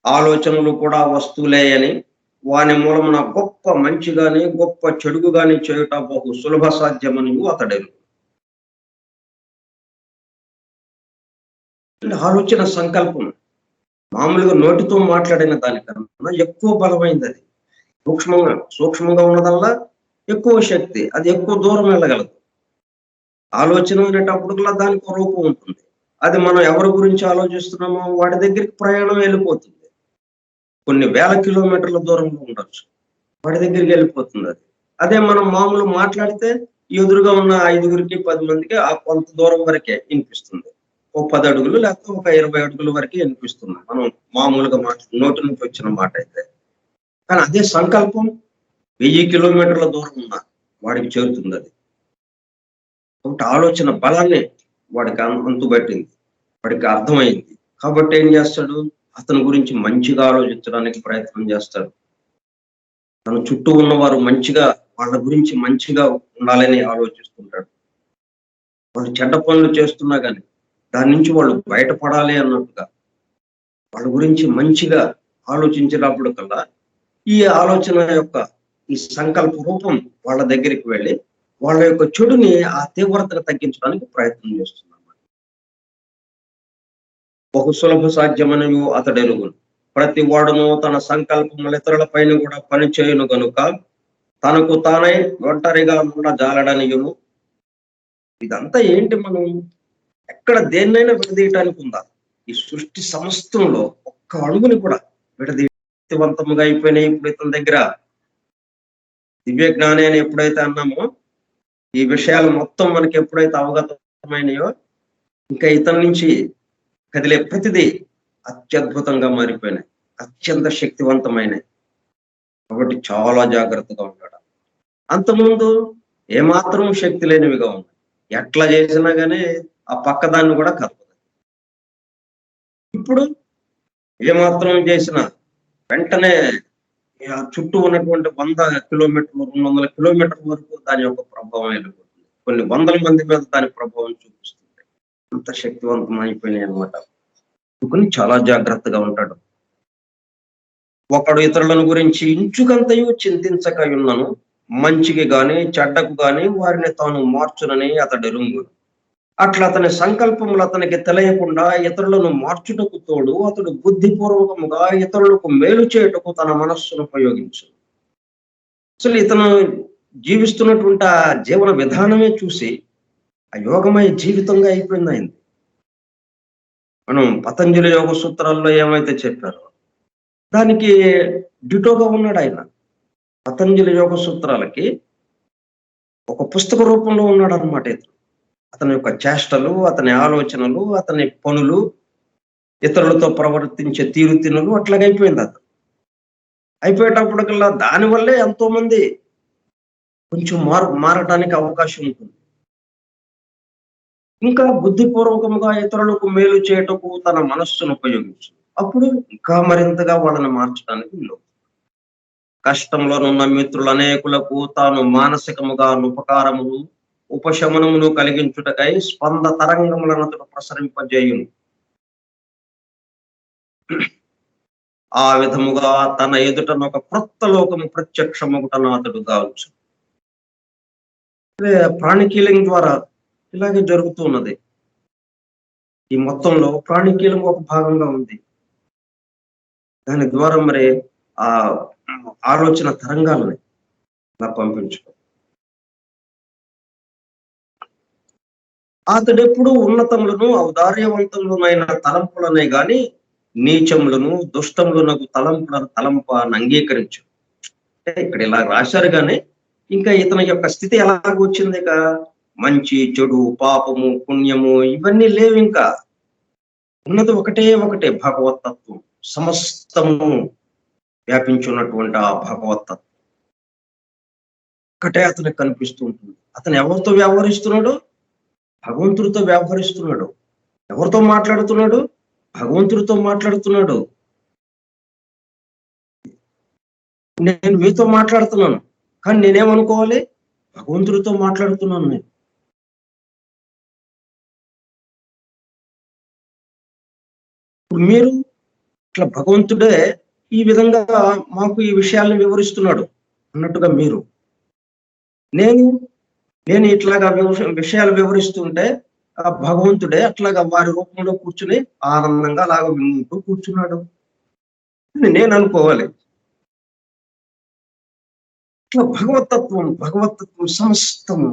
ఆలోచనలు కూడా వస్తువులే అని వాని మూలమున గొప్ప మంచి గాని గొప్ప చెడుగు గాని చేయుట బహు సులభ సాధ్యమని అతడు. ఆలోచన సంకల్పం మామూలుగా నోటితో మాట్లాడిన దానికన్నా ఎక్కువ బలమైంది. అది సూక్ష్మంగా ఉన్నదల్లా ఎక్కువ శక్తి, అది ఎక్కువ దూరం వెళ్ళగలదు. ఆలోచన అనేటప్పుడు దానికి రూపం ఉంటుంది. అది మనం ఎవరి గురించి ఆలోచిస్తున్నామో వాడి దగ్గరికి ప్రయాణం వెళ్ళిపోతుంది. కొన్ని వేల కిలోమీటర్ల దూరంలో ఉండొచ్చు, వాడి దగ్గరికి వెళ్ళిపోతుంది. అదే మనం మామూలు మాట్లాడితే ఎదురుగా ఉన్న 5గురికి 10 మందికి ఆ కొంత దూరం వరకే వినిపిస్తుంది. ఓ 10 అడుగులు లేకపోతే ఒక 20 అడుగుల వరకే వినిపిస్తుంది మనం మామూలుగా నోటి నుంచి వచ్చిన మాట అయితే. కానీ అదే సంకల్పం 1000 కిలోమీటర్ల దూరం ఉన్న వాడికి చేరుతుంది. అది కాబట్టి ఆలోచన బలాన్ని వాడికి అంతుబట్టింది, వాడికి అర్థమైంది. కాబట్టి ఏం చేస్తాడు, అతని గురించి మంచిగా ఆలోచించడానికి ప్రయత్నం చేస్తాడు. తన చుట్టూ ఉన్నవారు మంచిగా, వాళ్ళ గురించి మంచిగా ఉండాలని ఆలోచిస్తుంటాడు. వాళ్ళు చెడ్డ పనులు చేస్తున్నా కానీ దాని నుంచి వాళ్ళు బయటపడాలి అన్నట్టుగా వాళ్ళ గురించి మంచిగా ఆలోచించినప్పుడు కల్లా ఈ ఆలోచన యొక్క ఈ సంకల్ప రూపం వాళ్ళ దగ్గరికి వెళ్ళి వాళ్ళ యొక్క చెడుని ఆ తీవ్రతను తగ్గించడానికి ప్రయత్నం చేస్తున్నాడు. బహు సులభ సాధ్యమని అతడు ఎరుగును. ప్రతి వాడును తన సంకల్పములు ఇతరుల పైన కూడా పనిచేయును గనుక తనకు తానే ఒంటరిగా జాలడనియును. ఇదంతా ఏంటి, మనం ఎక్కడ దేన్నైనా విడదీయటానికి ఉందా? ఈ సృష్టి సమస్తంలో ఒక్క అడుగుని కూడా విడదీయవంతముగా అయిపోయినాయి. ఇప్పుడు ఇతని దగ్గర దివ్య జ్ఞాని అని ఎప్పుడైతే అన్నామో, ఈ విషయాలు మొత్తం మనకి ఎప్పుడైతే అవగతమైనాయో ఇంకా ఇతని నుంచి కదిలే ప్రతిదీ అత్యద్భుతంగా మారిపోయినాయి, అత్యంత శక్తివంతమైనవి. కాబట్టి చాలా జాగ్రత్తగా ఉంటాడు. అంతకుముందు ఏమాత్రం శక్తి లేనివిగా ఉన్నాయి. ఎట్లా చేసినా కానీ ఆ పక్కదాన్ని కూడా కదపదు. ఇప్పుడు ఏమాత్రం చేసినా వెంటనే చుట్టూ ఉన్నటువంటి 100 కిలోమీటర్లు 200 కిలోమీటర్ల వరకు దాని యొక్క ప్రభావం వెళ్ళిపోతుంది. కొన్ని వందల మంది మీద దాని ప్రభావం చూపిస్తుంది. అంత శక్తివంతం అయిపోయినాయి అనమాట. కొన్ని చాలా జాగ్రత్తగా ఉంటాడు. ఒకడు ఇతరులను గురించి ఇంచుకంతయు చింతించక ఉన్నాను, మంచికి గాని చెడ్డకు గాని వారిని తాను మార్చునని అతడు ఎరుంగు. అట్లా అతని సంకల్పములు అతనికి తెలియకుండా ఇతరులను మార్చుటకు తోడు అతడు బుద్ధిపూర్వకముగా ఇతరులకు మేలు చేయుటకు తన మనస్సును ఉపయోగించు. అసలు ఇతను జీవిస్తున్నటువంటి ఆ జీవన విధానమే చూసి ఆ యోగమయ జీవితంగా అయిపోయింది అయింది. మనం పతంజలి యోగ సూత్రాల్లో ఏమైతే చెప్పారో దానికి డిటోగా ఉన్నాడు ఆయన. పతంజలి యోగ సూత్రాలకి ఒక పుస్తక రూపంలో ఉన్నాడు అనమాట ఇతను. అతని యొక్క చేష్టలు, అతని ఆలోచనలు, అతని పనులు, ఇతరులతో ప్రవర్తించే తీరుతెన్నులు అట్లాగైపోయింది అతను. అయిపోయేటప్పటికల్లా దానివల్లే ఎంతో మంది కొంచెం మారటానికి అవకాశం ఉంటుంది. ఇంకా బుద్ధిపూర్వకంగా ఇతరులకు మేలు చేయుటకు తన మనస్సును ఉపయోగించు. అప్పుడు ఇంకా మరింతగా వాళ్ళని మార్చడానికి వీలు. కష్టంలోనున్న మిత్రులు అనేకులకు తాను మానసికముగా ఉపకారమును, ఉపశమనమును కలిగించుటకై స్పంద తరంగములను అతడు ప్రసరింపజేయును. ఆ విధముగా తన ఎదుటను ఒక క్రొత్త లోకము ప్రత్యక్షమగుటను అతడు గావచ్చు. ప్రాణికీలం ద్వారా ఇలాగే జరుగుతూ ఉన్నది. ఈ మొత్తంలో ప్రాణికీలం ఒక భాగంగా ఉంది. దాని ద్వారా మరి ఆ ఆలోచన తరంగాలని అలా పంపించడం. అతడెప్పుడు ఉన్నతములను ఔదార్యవంతములైన తలంపులనే గాని నీచములను దుష్టములకు తలంపాన్ని అంగీకరించు. ఇక్కడ ఇలా రాశారు గాని ఇంకా ఇతని యొక్క స్థితి ఎలాగ వచ్చింది? ఇక మంచి చెడు పాపము పుణ్యము ఇవన్నీ లేవు. ఇంకా ఉన్నది ఒకటే ఒకటే భగవతత్వం, సమస్తము వ్యాపించున్నటువంటి ఆ భగవతత్వం ఒక్కటే అతనికి కనిపిస్తూ ఉంటుంది. అతను ఎవరితో వ్యవహరిస్తున్నాడు? భగవంతుడితో వ్యవహరిస్తున్నాడు. ఎవరితో మాట్లాడుతున్నాడు? భగవంతుడితో మాట్లాడుతున్నాడు. నేను మీతో మాట్లాడుతున్నాను, కానీ నేనేమనుకోవాలి? భగవంతుడితో మాట్లాడుతున్నాను నేను. ఇప్పుడు మీరు ఇట్లా భగవంతుడే ఈ విధంగా మాకు ఈ విషయాలను వివరిస్తున్నాడు అన్నట్టుగా మీరు, నేను నేను ఇట్లాగా విషయాలు వివరిస్తుంటే ఆ భగవంతుడే అట్లాగా వారి రూపంలో కూర్చుని ఆనందంగా అలాగా వింటూ కూర్చున్నాడు అని నేను అనుకోవాలి. ఇట్లా భగవతత్వం సమస్తము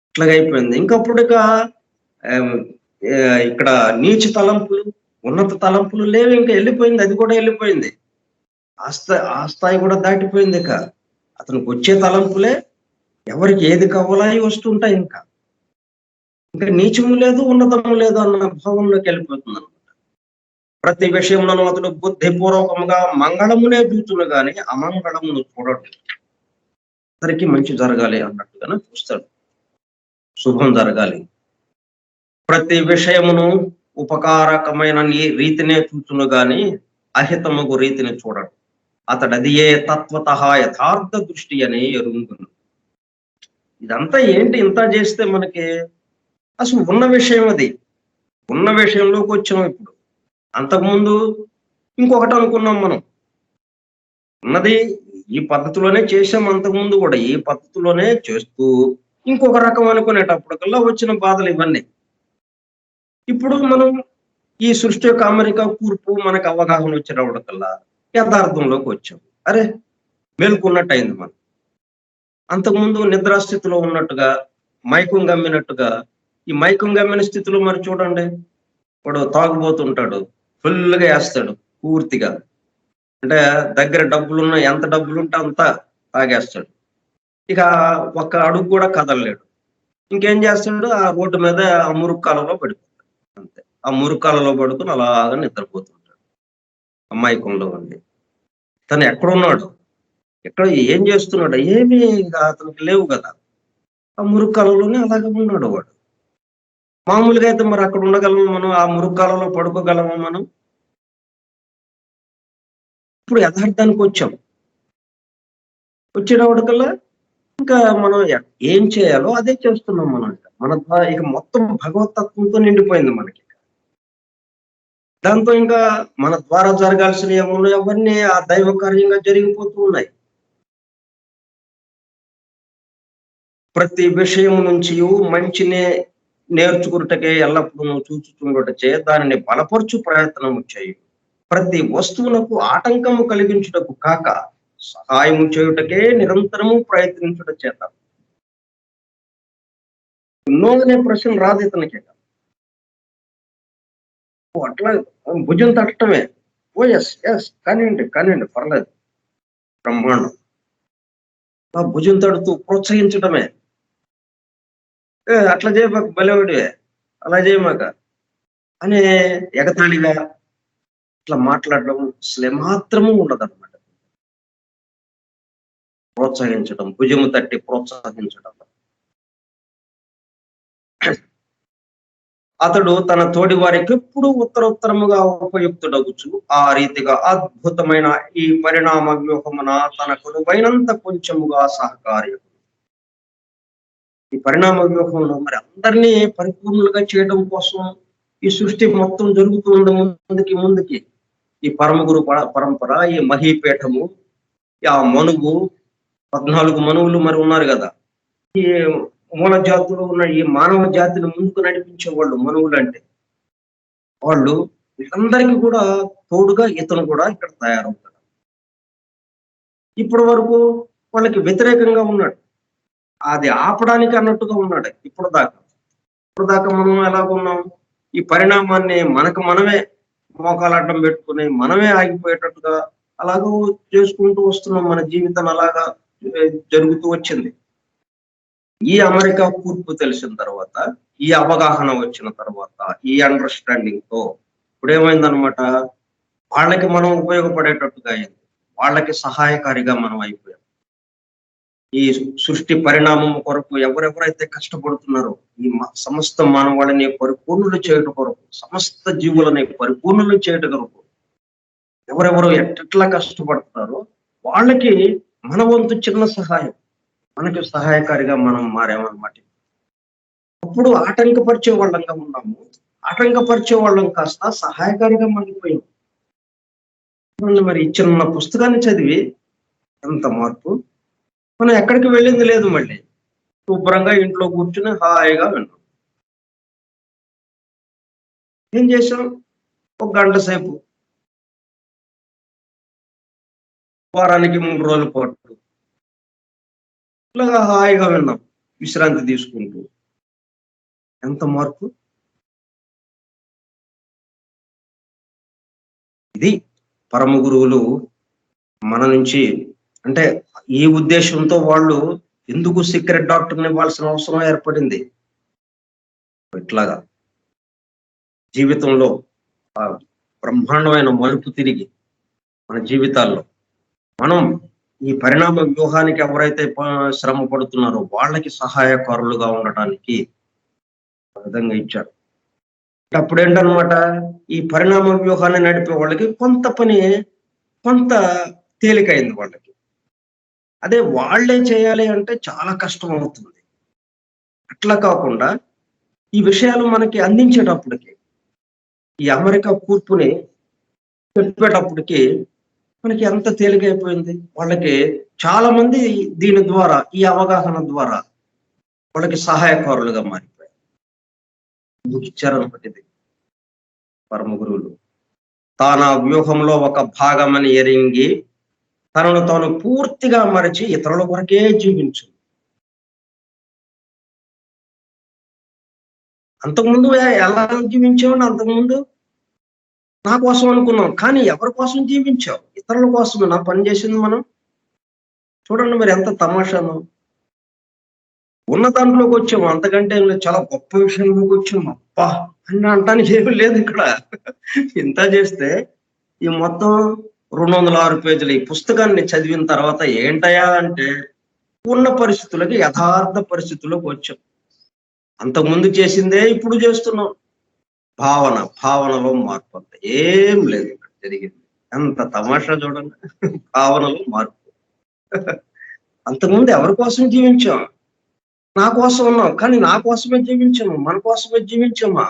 ఇట్లాగ అయిపోయింది. ఇంకప్పుడు ఇక్కడ నీచ తలంపులు, ఉన్నత తలంపులు లేవు. ఇంకా వెళ్ళిపోయింది, అది కూడా వెళ్ళిపోయింది. ఆ స్థాయి కూడా దాటిపోయింది. ఇక అతనికి వచ్చే తలంపులే ఎవరికి ఏది కావాలో అవి వస్తుంటాయి. ఇంకా నీచము లేదు, ఉన్నతము లేదు అన్న భావంలోకి వెళ్ళిపోతుంది అనమాట. ప్రతి విషయంలోనూ అతడు బుద్ధిపూర్వకంగా మంగళమునే చూచును గాని అమంగళమును చూడడు. అందరికీ మంచి జరగాలి అన్నట్టుగానే చూస్తాడు, శుభం జరగాలి. ప్రతి విషయమును ఉపకారకమైన రీతినే చూచును గాని అహితముగు రీతిని చూడడు. అతడది ఏ తత్వత యథార్థ దృష్టి అని ఎరుగును. ఇదంతా ఏంటి? ఇంత చేస్తే మనకి అసలు ఉన్న విషయం అది. ఉన్న విషయంలోకి వచ్చాం ఇప్పుడు. అంతకుముందు ఇంకొకటి అనుకున్నాం మనం. ఉన్నది ఈ పద్ధతిలోనే చేసాం, అంతకుముందు కూడా ఈ పద్ధతిలోనే చేస్తూ ఇంకొక రకం అనుకునేటప్పటికల్లా వచ్చిన బాధలు ఇవన్నీ. ఇప్పుడు మనం ఈ సృష్టి యొక్క అమెరికా కూర్పు మనకు అవగాహన వచ్చేటప్పటికల్లా యథార్థంలోకి వచ్చాం. అరే మేల్కొన్నట్టు అయింది మనం. అంతకుముందు నిద్రాస్థితిలో ఉన్నట్టుగా, మైకం గమ్మినట్టుగా, ఈ మైకం గమ్మిన స్థితిలో మరి చూడండి, వాడు తాగుబోతుంటాడు, ఫుల్గా వేస్తాడు పూర్తిగా. అంటే దగ్గర ఎంత డబ్బులుంటే అంత తాగేస్తాడు. ఇక ఒక్క అడుగు కూడా కదలలేడు. ఇంకేం చేస్తాడు? ఆ రోడ్డు మీద ఆ మురుగు కాలంలో పడిపోతాడు అంతే. ఆ మురుగు కాలంలో పడుకుని అలాగా నిద్రపోతుంటాడు అమ్మాయికంలో ఉండి. తను ఎక్కడున్నాడు, ఎక్కడ ఏం చేస్తున్నాడు, ఏమీ అతనికి లేవు కదా. ఆ మురుగు కాలంలోనే అలాగే ఉన్నాడు వాడు. మామూలుగా అయితే మరి అక్కడ ఉండగలము మనం? ఆ మురుగు కాలంలో పడుకోగలమా మనం? ఇప్పుడు యథార్థానికి వచ్చాం. వచ్చేటప్పటికల్లా ఇంకా మనం ఏం చేయాలో అదే చేస్తున్నాం మనం. మన ద్వారా ఇక మొత్తం భగవతత్వంతో నిండిపోయింది మనకి. దాంతో ఇంకా మన ద్వారా జరగాల్సిన ఏమున్నాయి అవన్నీ ఆ దైవ కార్యంగా జరిగిపోతూ ఉన్నాయి. ప్రతి విషయం నుంచి మంచినే నేర్చుకున్నటకే ఎల్లప్పుడూ చూచుచుండుటచే దానిని బలపరచు ప్రయత్నము చేయు. ప్రతి వస్తువులకు ఆటంకము కలిగించుటకు కాక సహాయము చేయుటకే నిరంతరము ప్రయత్నించుట చేత. నో అనే ప్రశ్న రాదు ఇతనికి. అట్లా భుజం తట్టడమే. ఓ ఎస్ కానివ్వండి పర్లేదు, బ్రహ్మాండం. ఆ భుజం తడుతూ ప్రోత్సహించడమే. అట్లా చేయమాక భలేవాడివే, అలా చేయమాక అనే ఎగతాళిగా ఇట్లా మాట్లాడడం అసలు ఏమాత్రము ఉండదన్నమాట. ప్రోత్సహించడం, భుజము తట్టి ప్రోత్సహించడం. అతడు తన తోడి వారికి ఎప్పుడు ఉత్తరోత్తరముగా ఉపయుక్తుడగుచు ఆ రీతిగా అద్భుతమైన ఈ పరిణామ వ్యూహమున తన కొనువైనంత కొంచెముగా సహకార్యం. ఈ పరిణామ వ్యూహంలో మరి అందరినీ పరిపూర్ణులుగా చేయడం కోసం ఈ సృష్టి మొత్తం జరుగుతూ ఉంది ముందుకి. ఈ పరమగురు పరంపర, ఈ మహీపీఠము, ఆ మనువు 14 మనువులు మరి ఉన్నారు కదా. ఈ మూల జాతులు ఉన్న ఈ మానవ జాతిని ముందుకు నడిపించే వాళ్ళు మనువులు అంటే వాళ్ళు వీళ్ళందరికీ కూడా తోడుగా ఇతను కూడా ఇక్కడ తయారవుతాడు. ఇప్పటి వరకు వాళ్ళకి వ్యతిరేకంగా ఉన్నాడు, అది ఆపడానికి అన్నట్టుగా ఉన్నాడు. ఇప్పుడు దాకా మనం ఎలాగున్నాం, ఈ పరిణామాన్ని మనకు మనమే మోకాలు అడ్డం పెట్టుకుని మనమే ఆగిపోయేటట్టుగా అలాగూ చేసుకుంటూ వస్తున్నాం. మన జీవితం అలాగా జరుగుతూ వచ్చింది. ఈ అమెరికా కూర్పు తెలిసిన తర్వాత, ఈ అవగాహన వచ్చిన తర్వాత, ఈ అండర్స్టాండింగ్ తో ఇప్పుడు ఏమైందనమాట, వాళ్ళకి మనం ఉపయోగపడేటట్టుగా అయింది, వాళ్ళకి సహాయకారిగా మనం అయిపోయాం. ఈ సృష్టి పరిణామం కొరకు ఎవరెవరైతే కష్టపడుతున్నారో ఈ సమస్త మానవాళిని పరిపూర్ణులు చేయటం కొరకు, సమస్త జీవులని పరిపూర్ణులు చేయటం కొరకు ఎవరెవరు ఎట్లా కష్టపడుతున్నారో వాళ్ళకి మన వంతు చిన్న సహాయం, మనకి సహాయకారిగా మనం మారామన్నమాట. అప్పుడు ఆటంకపరిచే వాళ్ళంగా ఉన్నాము, ఆటంకపరిచే వాళ్ళం కాస్త సహాయకారిగా మారిపోయాం. మరి చిన్న పుస్తకాన్ని చదివి ఎంత మార్పు. మనం ఎక్కడికి వెళ్ళింది లేదు, మళ్ళీ శుభ్రంగా ఇంట్లో కూర్చుని హాయిగా విన్నాం. ఏం చేసాం, ఒక గంట సేపు, వారానికి 3 రోజుల పాటు ఇలాగా హాయిగా విన్నాం, విశ్రాంతి తీసుకుంటూ. ఎంత మార్పు. ఇది పరమ గురువులు మన నుంచి, అంటే ఈ ఉద్దేశంతో వాళ్ళు ఎందుకు సీక్రెట్ డాక్టర్ని ఇవ్వాల్సిన అవసరం ఏర్పడింది. ఇట్లాగా జీవితంలో బ్రహ్మాండమైన మలుపు తిరిగి మన జీవితాల్లో మనం ఈ పరిణామ వ్యూహానికి ఎవరైతే శ్రమ పడుతున్నారో వాళ్ళకి సహాయకారులుగా ఉండటానికి విధంగా ఇచ్చారు. అప్పుడు ఏంటనమాట, ఈ పరిణామ వ్యూహాన్ని నడిపే వాళ్ళకి కొంత తేలికైంది వాళ్ళకి. అదే వాళ్ళే చేయాలి అంటే చాలా కష్టం అవుతుంది. అట్లా కాకుండా ఈ విషయాలు మనకి అందించేటప్పటికి, ఈ అమెరికా కూర్పుని చెప్పేటప్పటికి మనకి ఎంత తేలికైపోయింది. వాళ్ళకి చాలా మంది దీని ద్వారా, ఈ అవగాహన ద్వారా వాళ్ళకి సహాయకారులుగా మారిపోయారు. ఇచ్చారనమాట ఇది పరమ గురువులు. తాను ఆ వ్యూహంలో ఒక భాగమని ఎరింగి తనను తాను పూర్తిగా మరచి ఇతరుల కొరకే జీవించు. అంతకుముందు ఎలా జీవించామని, అంతకుముందు నా కోసం అనుకున్నాం, కానీ ఎవరి కోసం జీవించావు? ఇతరుల కోసమే నా పని చేసింది మనం. చూడండి మరి ఎంత తమాషాను. ఉన్న దాంట్లోకి వచ్చాము, అంతకంటే చాలా గొప్ప విషయంలోకి వచ్చాము. అబ్బా అని అనటానికి ఏమీ లేదు ఇక్కడ. ఇంత చేస్తే ఈ మొత్తం 206 పేజీల ఈ పుస్తకాన్ని చదివిన తర్వాత ఏంటయా అంటే, ఉన్న పరిస్థితులకి, యథార్థ పరిస్థితుల్లోకి వచ్చాం. అంతకుముందు చేసిందే ఇప్పుడు చేస్తున్నాం. భావనలో మార్పు, అంత ఏం లేదు ఇక్కడ జరిగింది. ఎంత తమాషా చూడండి. భావనలో మార్పు. అంతకుముందు ఎవరి కోసం జీవించాం? నా కోసం ఉన్నాం, కానీ నా కోసమే జీవించాము, మన కోసమే జీవించామా?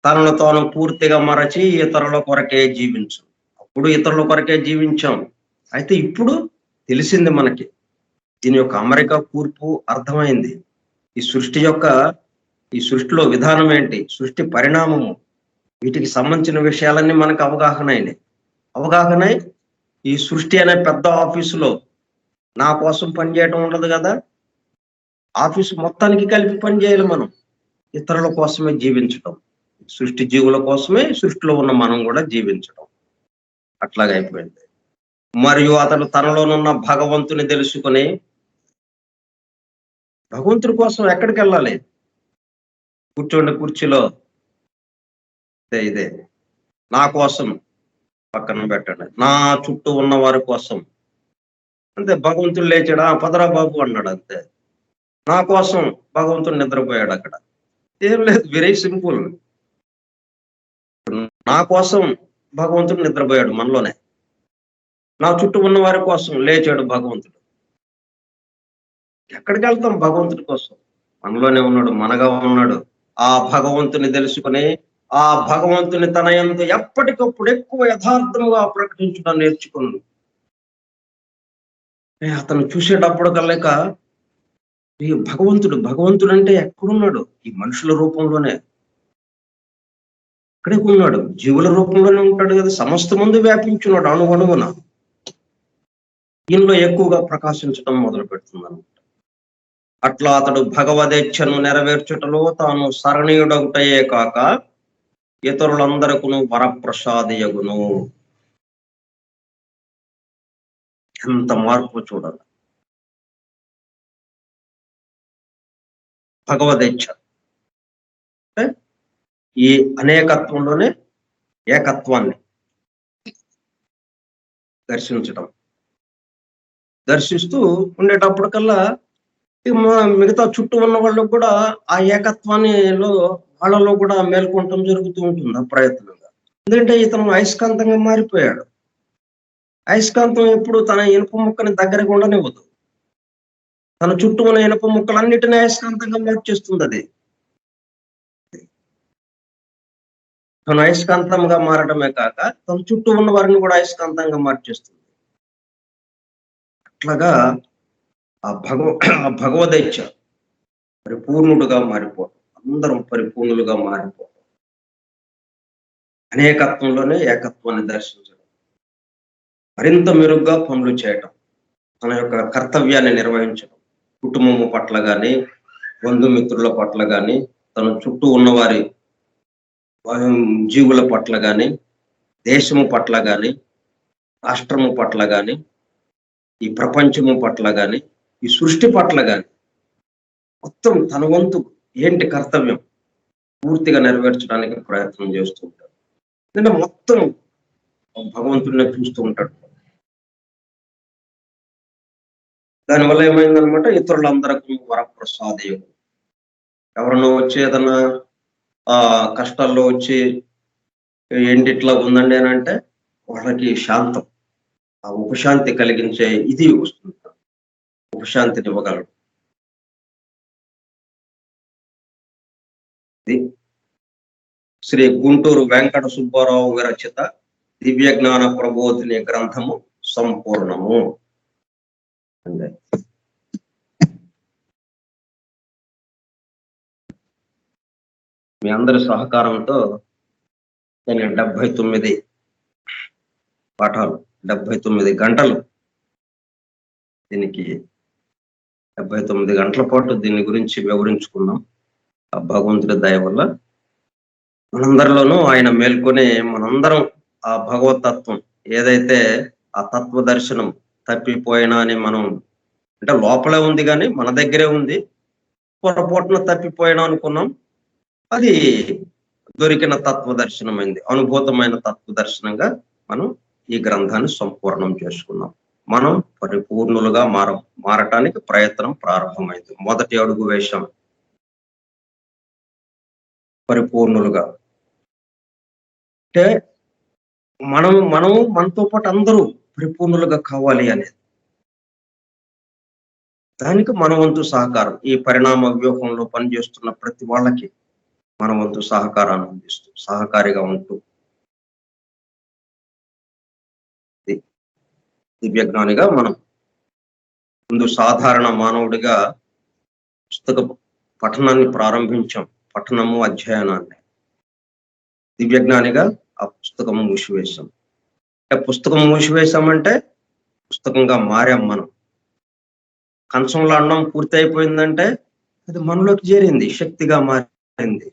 తనను తాను పూర్తిగా మరచి ఇతరుల కొరకే జీవించు. అప్పుడు ఇతరుల కొరకే జీవించాం. అయితే ఇప్పుడు తెలిసింది మనకి దీని యొక్క అమెరికా కూర్పు అర్థమైంది. ఈ సృష్టిలో విధానం ఏంటి, సృష్టి పరిణామము, వీటికి సంబంధించిన విషయాలన్నీ మనకు అవగాహన ఈ సృష్టి అనే పెద్ద ఆఫీసులో నా కోసం పనిచేయడం ఉండదు కదా. ఆఫీసు మొత్తానికి కలిపి పనిచేయాలి మనం. ఇతరుల కోసమే జీవించటం, సృష్టి జీవుల కోసమే సృష్టిలో ఉన్న మనం కూడా జీవించడం. అట్లాగైపోయింది. మరియు అతడు తనలోనున్న భగవంతుని తెలుసుకొని భగవంతుడి కోసం ఎక్కడికి వెళ్ళాలి? కూర్చోండి కుర్చీలో ఇదే నా కోసం పక్కన పెట్టండి, నా చుట్టూ ఉన్న వారి కోసం. అంతే. భగవంతుడు లేచాడా, పదరా బాబు అన్నాడు అంతే. నా కోసం భగవంతుడు నిద్రపోయాడు అక్కడ. ఏం లేదు, వెరీ సింపుల్. నా కోసం భగవంతుడు నిద్రపోయాడు మనలోనే. నా చుట్టూ ఉన్న వారి కోసం లేచాడు భగవంతుడు. ఎక్కడికి వెళ్తాం భగవంతుడి కోసం? మనలోనే ఉన్నాడు, మనగా ఉన్నాడు. ఆ భగవంతుని తెలుసుకుని ఆ భగవంతుని తన యందు ఎప్పటికప్పుడు ఎక్కువ యథార్థముగా ప్రకటించడం నేర్చుకున్నాడు. అతను చూసేటప్పుడు కల్లేక ఈ భగవంతుడు అంటే ఎక్కడున్నాడు? ఈ మనుషుల రూపంలోనే. ఇక్కడే ఉన్నాడు, జీవుల రూపంలోనే ఉంటాడు కదా. సమస్త ముందు వ్యాపించున్నాడు అణువణువున. ఈయనలో ఎక్కువగా ప్రకాశించడం మొదలు పెడుతుంది. అట్లా అతడు భగవదేచ్ఛను నెరవేర్చుటలో తాను సరణీయుడొకటయే కాక ఇతరులందరకును వరప్రసాదియగును. ఎంత మార్పు చూడాలి. భగవదేచ్ఛ అంటే ఈ అనేకత్వంలోనే ఏకత్వాన్ని దర్శిస్తూ ఉండేటప్పటికల్లా మిగతా చుట్టూ ఉన్న వాళ్ళకు కూడా ఆ ఏకత్వాన్నిలో వాళ్ళలో కూడా మేల్కొనటం జరుగుతూ ఉంటుంది అప్రయత్నంగా. ఎందుకంటే ఇతను అయస్కాంతంగా మారిపోయాడు. అయస్కాంతం ఎప్పుడు తన ఇనుప ముక్కని దగ్గరగా ఉండనివ్వదు. తన చుట్టూ ఉన్న ఇనుప ముక్కలన్నిటినీ అయస్కాంతంగా మార్చేస్తుంది అది. తను అయస్కాంతంగా మారడమే కాక తన చుట్టూ ఉన్న వారిని కూడా అయస్కాంతంగా మార్చేస్తుంది. అట్లాగా ఆ భగవదేచ్ఛ పరిపూర్ణుడుగా మారిపోవడం, అందరం పరిపూర్ణులుగా మారిపోవడం, అనేకత్వంలోనే ఏకత్వాన్ని దర్శించడం, మరింత మెరుగ్గా పనులు చేయటం, తన యొక్క కర్తవ్యాన్ని నిర్వహించడం, కుటుంబము పట్ల కానీ, బంధుమిత్రుల పట్ల కానీ, తన చుట్టూ ఉన్నవారి జీవుల పట్ల కానీ, దేశము పట్ల కానీ, రాష్ట్రము పట్ల కానీ, ఈ ప్రపంచము పట్ల కానీ, ఈ సృష్టి పట్ల కానీ మొత్తం తన వంతు ఏంటి కర్తవ్యం పూర్తిగా నెరవేర్చడానికి ప్రయత్నం చేస్తూ ఉంటాడు. ఎందుకంటే మొత్తం భగవంతుడిని చూస్తూ ఉంటాడు. దానివల్ల ఏమైందనమాట, ఇతరులందరికీ వరప్రసాదయం. ఎవరన్నా వచ్చి ఏదన్నా కష్టాల్లో వచ్చి ఏంటి ఇట్లా ఉందండి అని అంటే వాళ్ళకి శాంతం, ఆ ఉపశాంతి కలిగించే ఇది వస్తుంది, ఉపశాంతిని ఇవ్వగలడు. శ్రీ గుంటూరు వెంకట సుబ్బారావు విరచిత దివ్య జ్ఞాన ప్రబోధిని గ్రంథము సంపూర్ణము. మీ అందరి సహకారంతో నేను 79 పాఠాలు, 79 గంటలు, దీనికి 79 గంటల పాటు దీని గురించి వివరించుకున్నాం. ఆ భగవంతుడి దయ వల్ల మనందరిలోనూ ఆయన మేల్కొని మనందరం ఆ భగవతత్వం ఏదైతే ఆ తత్వ దర్శనం తప్పిపోయినా అని మనం అంటే లోపలే ఉంది కానీ మన దగ్గరే ఉంది, పొరపాటున తప్పిపోయినా అనుకున్నాం. అది దొరికిన తత్వ దర్శనమైంది, అనుభూతమైన తత్వ దర్శనంగా మనం ఈ గ్రంథాన్ని సంపూర్ణం చేసుకున్నాం. మనం పరిపూర్ణులుగా మారటానికి ప్రయత్నం ప్రారంభమైంది. మొదటి అడుగు వేశాం, పరిపూర్ణులుగా. అంటే మనము మనతో పాటు అందరూ పరిపూర్ణులుగా కావాలి అనేది, దానికి మన వంతు సహకారం ఈ పరిణామ వ్యూహంలో పనిచేస్తున్న ప్రతి వాళ్ళకి మన వంతు సహకారాన్ని అందిస్తూ సహకారిగా ఉంటూ దివ్యజ్ఞానిగా మనం ముందు సాధారణ మానవుడిగా పుస్తక పఠనాన్ని ప్రారంభించాం, పఠనము అధ్యయనాన్ని. దివ్యజ్ఞానిగా ఆ పుస్తకం మూసివేశాం. పుస్తకం మూసివేశామంటే పుస్తకంగా మారాం మనం. కంచంలో అన్నం పూర్తి అయిపోయిందంటే అది మనలోకి చేరింది, శక్తిగా మారింది.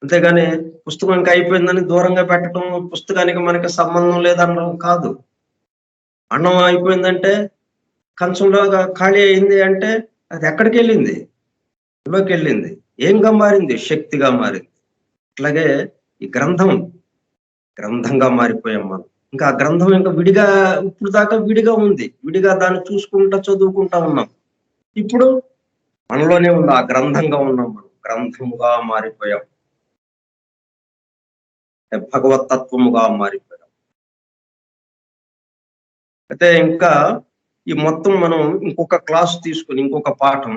అంతేగాని పుస్తకం ఇంకా అయిపోయిందని దూరంగా పెట్టడం, పుస్తకానికి మనకి సంబంధం లేదనడం కాదు. అన్నం అయిపోయిందంటే కంచంలో ఖాళీ అయింది అంటే అది ఎక్కడికి వెళ్ళింది? లోకి వెళ్ళింది. ఏంగా మారింది? శక్తిగా మారింది. అట్లాగే ఈ గ్రంథంగా మారిపోయాం మనం. ఇంకా ఆ గ్రంథం ఇంకా విడిగా ఇప్పుడు దాకా విడిగా ఉంది. విడిగా దాన్ని చూసుకుంటా చదువుకుంటా ఉన్నాం. ఇప్పుడు మనలోనే ఉంది. ఆ గ్రంథంగా ఉన్నాం మనం. గ్రంథముగా మారిపోయాం. భగవతత్వముగా మారిపోయాం. అయితే ఇంకా ఈ మొత్తం మనం ఇంకొక క్లాస్ తీసుకుని ఇంకొక పాఠం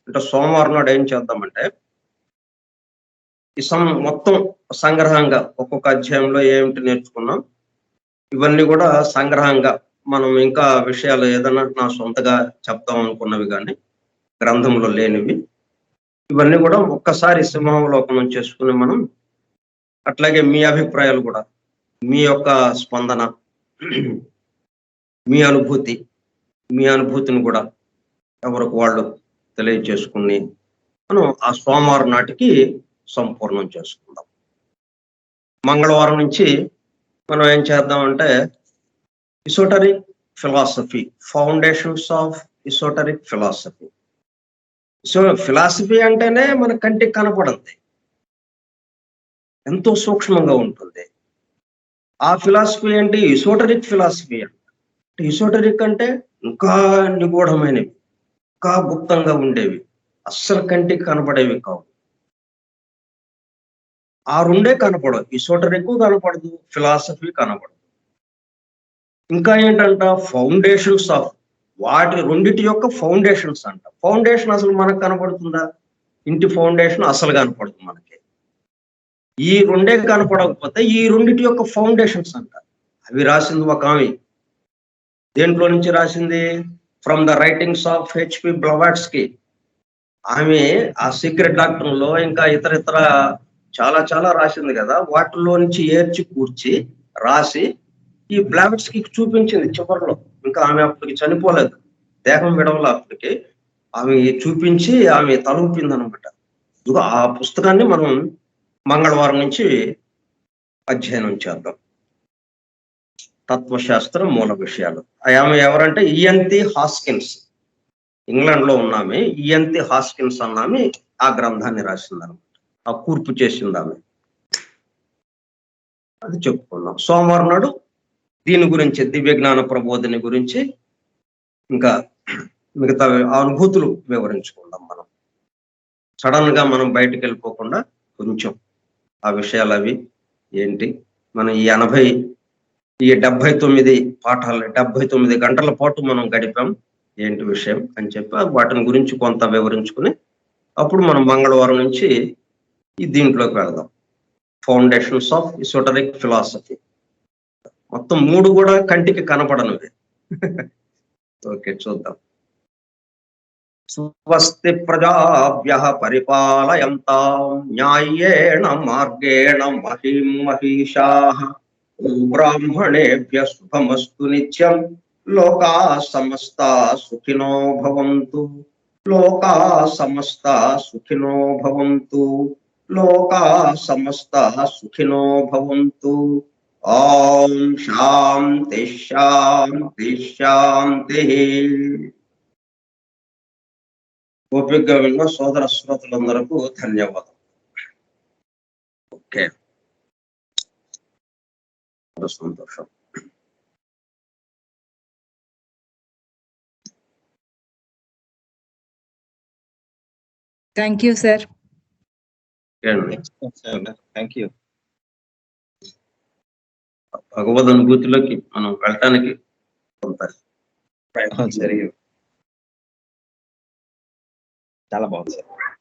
అంటే సోమవారం నాడు ఏం చేద్దామంటే ఈ మొత్తం సంగ్రహంగా ఒక్కొక్క అధ్యాయంలో ఏమిటి నేర్చుకున్నాం ఇవన్నీ కూడా సంగ్రహంగా మనం ఇంకా విషయాలు ఏదన్నా నా సొంతగా చెప్దాం అనుకున్నవి కానీ గ్రంథంలో లేనివి ఇవన్నీ కూడా ఒక్కసారి సింహావలోకనం చేసుకుని మనం అట్లాగే మీ అభిప్రాయాలు కూడా మీ యొక్క స్పందన మీ అనుభూతిని కూడా ఎవరికి వాళ్ళు తెలియజేసుకుని మనం ఆ సోమవారం నాటికి సంపూర్ణం చేసుకుందాం. మంగళవారం నుంచి మనం ఏం చేద్దామంటే esoteric philosophy, foundations of esoteric philosophy. So philosophy అంటేనే మన కంటికి కనపడుతుంది, ఎంతో సూక్ష్మంగా ఉంటుంది. ఆ ఫిలాసఫీ అంటే ఇసోటరిక్ ఫిలాసఫీ అంటే ఇసోటరిక్ అంటే ఇంకా నిగూఢమైనవి, ఇంకా గుప్తంగా ఉండేవి, అస్సలు కంటికి కనపడేవి కావు. ఆ రెండే కనపడవు. ఇసోటరిక్ కనపడదు, ఫిలాసఫీ కనపడదు. ఇంకా ఏంటంట ఫౌండేషన్స్ ఆఫ్, వాటి రెండిటి యొక్క ఫౌండేషన్స్ అంట. ఫౌండేషన్ అసలు మనకు కనపడుతుందా? ఇంటి ఫౌండేషన్ అసలు కనపడుతుంది మనకి. ఈ రెండే కనపడకపోతే ఈ రెండిటి యొక్క ఫౌండేషన్స్ అంట. అవి రాసింది ఒక ఆమె. దేంట్లో నుంచి రాసింది? From the writings of HP Blavatsky. ఆమె ఆ సీక్రెట్ డాక్టర్లో ఇంకా ఇతర చాలా చాలా రాసింది కదా, వాటిలో నుంచి ఏర్చి కూర్చి రాసి ఈ బ్లావెట్స్కి చూపించింది చివరిలో. ఇంకా ఆమె అప్పటికి చనిపోలేదు, దేహం విడవల అప్పటికి. ఆమె చూపించి ఆమె తలూపింది అనమాట. ఆ పుస్తకాన్ని మనం మంగళవారం నుంచి అధ్యయనం చేద్దాం. తత్వశాస్త్రం మూల విషయాలు. ఆమె ఎవరంటే ఇఎన్టి హాస్కిన్స్, ఇంగ్లాండ్ లో ఉన్నామే. ఇఎన్టి హాస్కిన్స్ అన్నామే ఆ గ్రంథాన్ని రాసిందనమాట, ఆ కూర్పు చేసింది ఆమె. అది చెప్పుకున్నాం. సోమవారం నాడు దీని గురించి, దివ్య జ్ఞాన ప్రబోధిని గురించి ఇంకా మిగతా అనుభూతులు వివరించుకుందాం. మనం సడన్ గా మనం బయటకు వెళ్ళిపోకుండా కొంచెం ఆ విషయాలు అవి ఏంటి, మనం ఈ 79 పాఠాలు 79 గంటల పాటు మనం గడిపాం, ఏంటి విషయం అని చెప్పి వాటిని గురించి కొంత వివరించుకుని అప్పుడు మనం మంగళవారం నుంచి ఈ దీంట్లోకి వెళ్దాం. Foundations of esoteric philosophy. మొత్తం 3 కూడా కంటికి కనపడనివి. ఓకే, చూద్దాం. స్వస్తి ప్రజాభ్యః పరిపాలయంతాం న్యాయేణ మార్గేణ మహిం మహిషాః బ్రాహ్మణేభ్యః శుభమస్తు నిత్యం. లోకాః సమస్తాః సుఖినో భవంతు. లోకాః సమస్తాః సుఖినో భవంతు. లోకాః సమస్తాః సుఖినో భవంతు. ఓం శాంతి శాంతి శాంతి. ఓపికగా విన్న సోదర శ్రోతలందరకు ధన్యవాదాలు. ఓకే, సంతోషం. Thank you sir. Thank you. భగవద్ అనుభూతిలోకి మనం వెళ్ళటానికి కొంత ప్రయత్నం జరిగింది. చాలా బాగుంది సార్.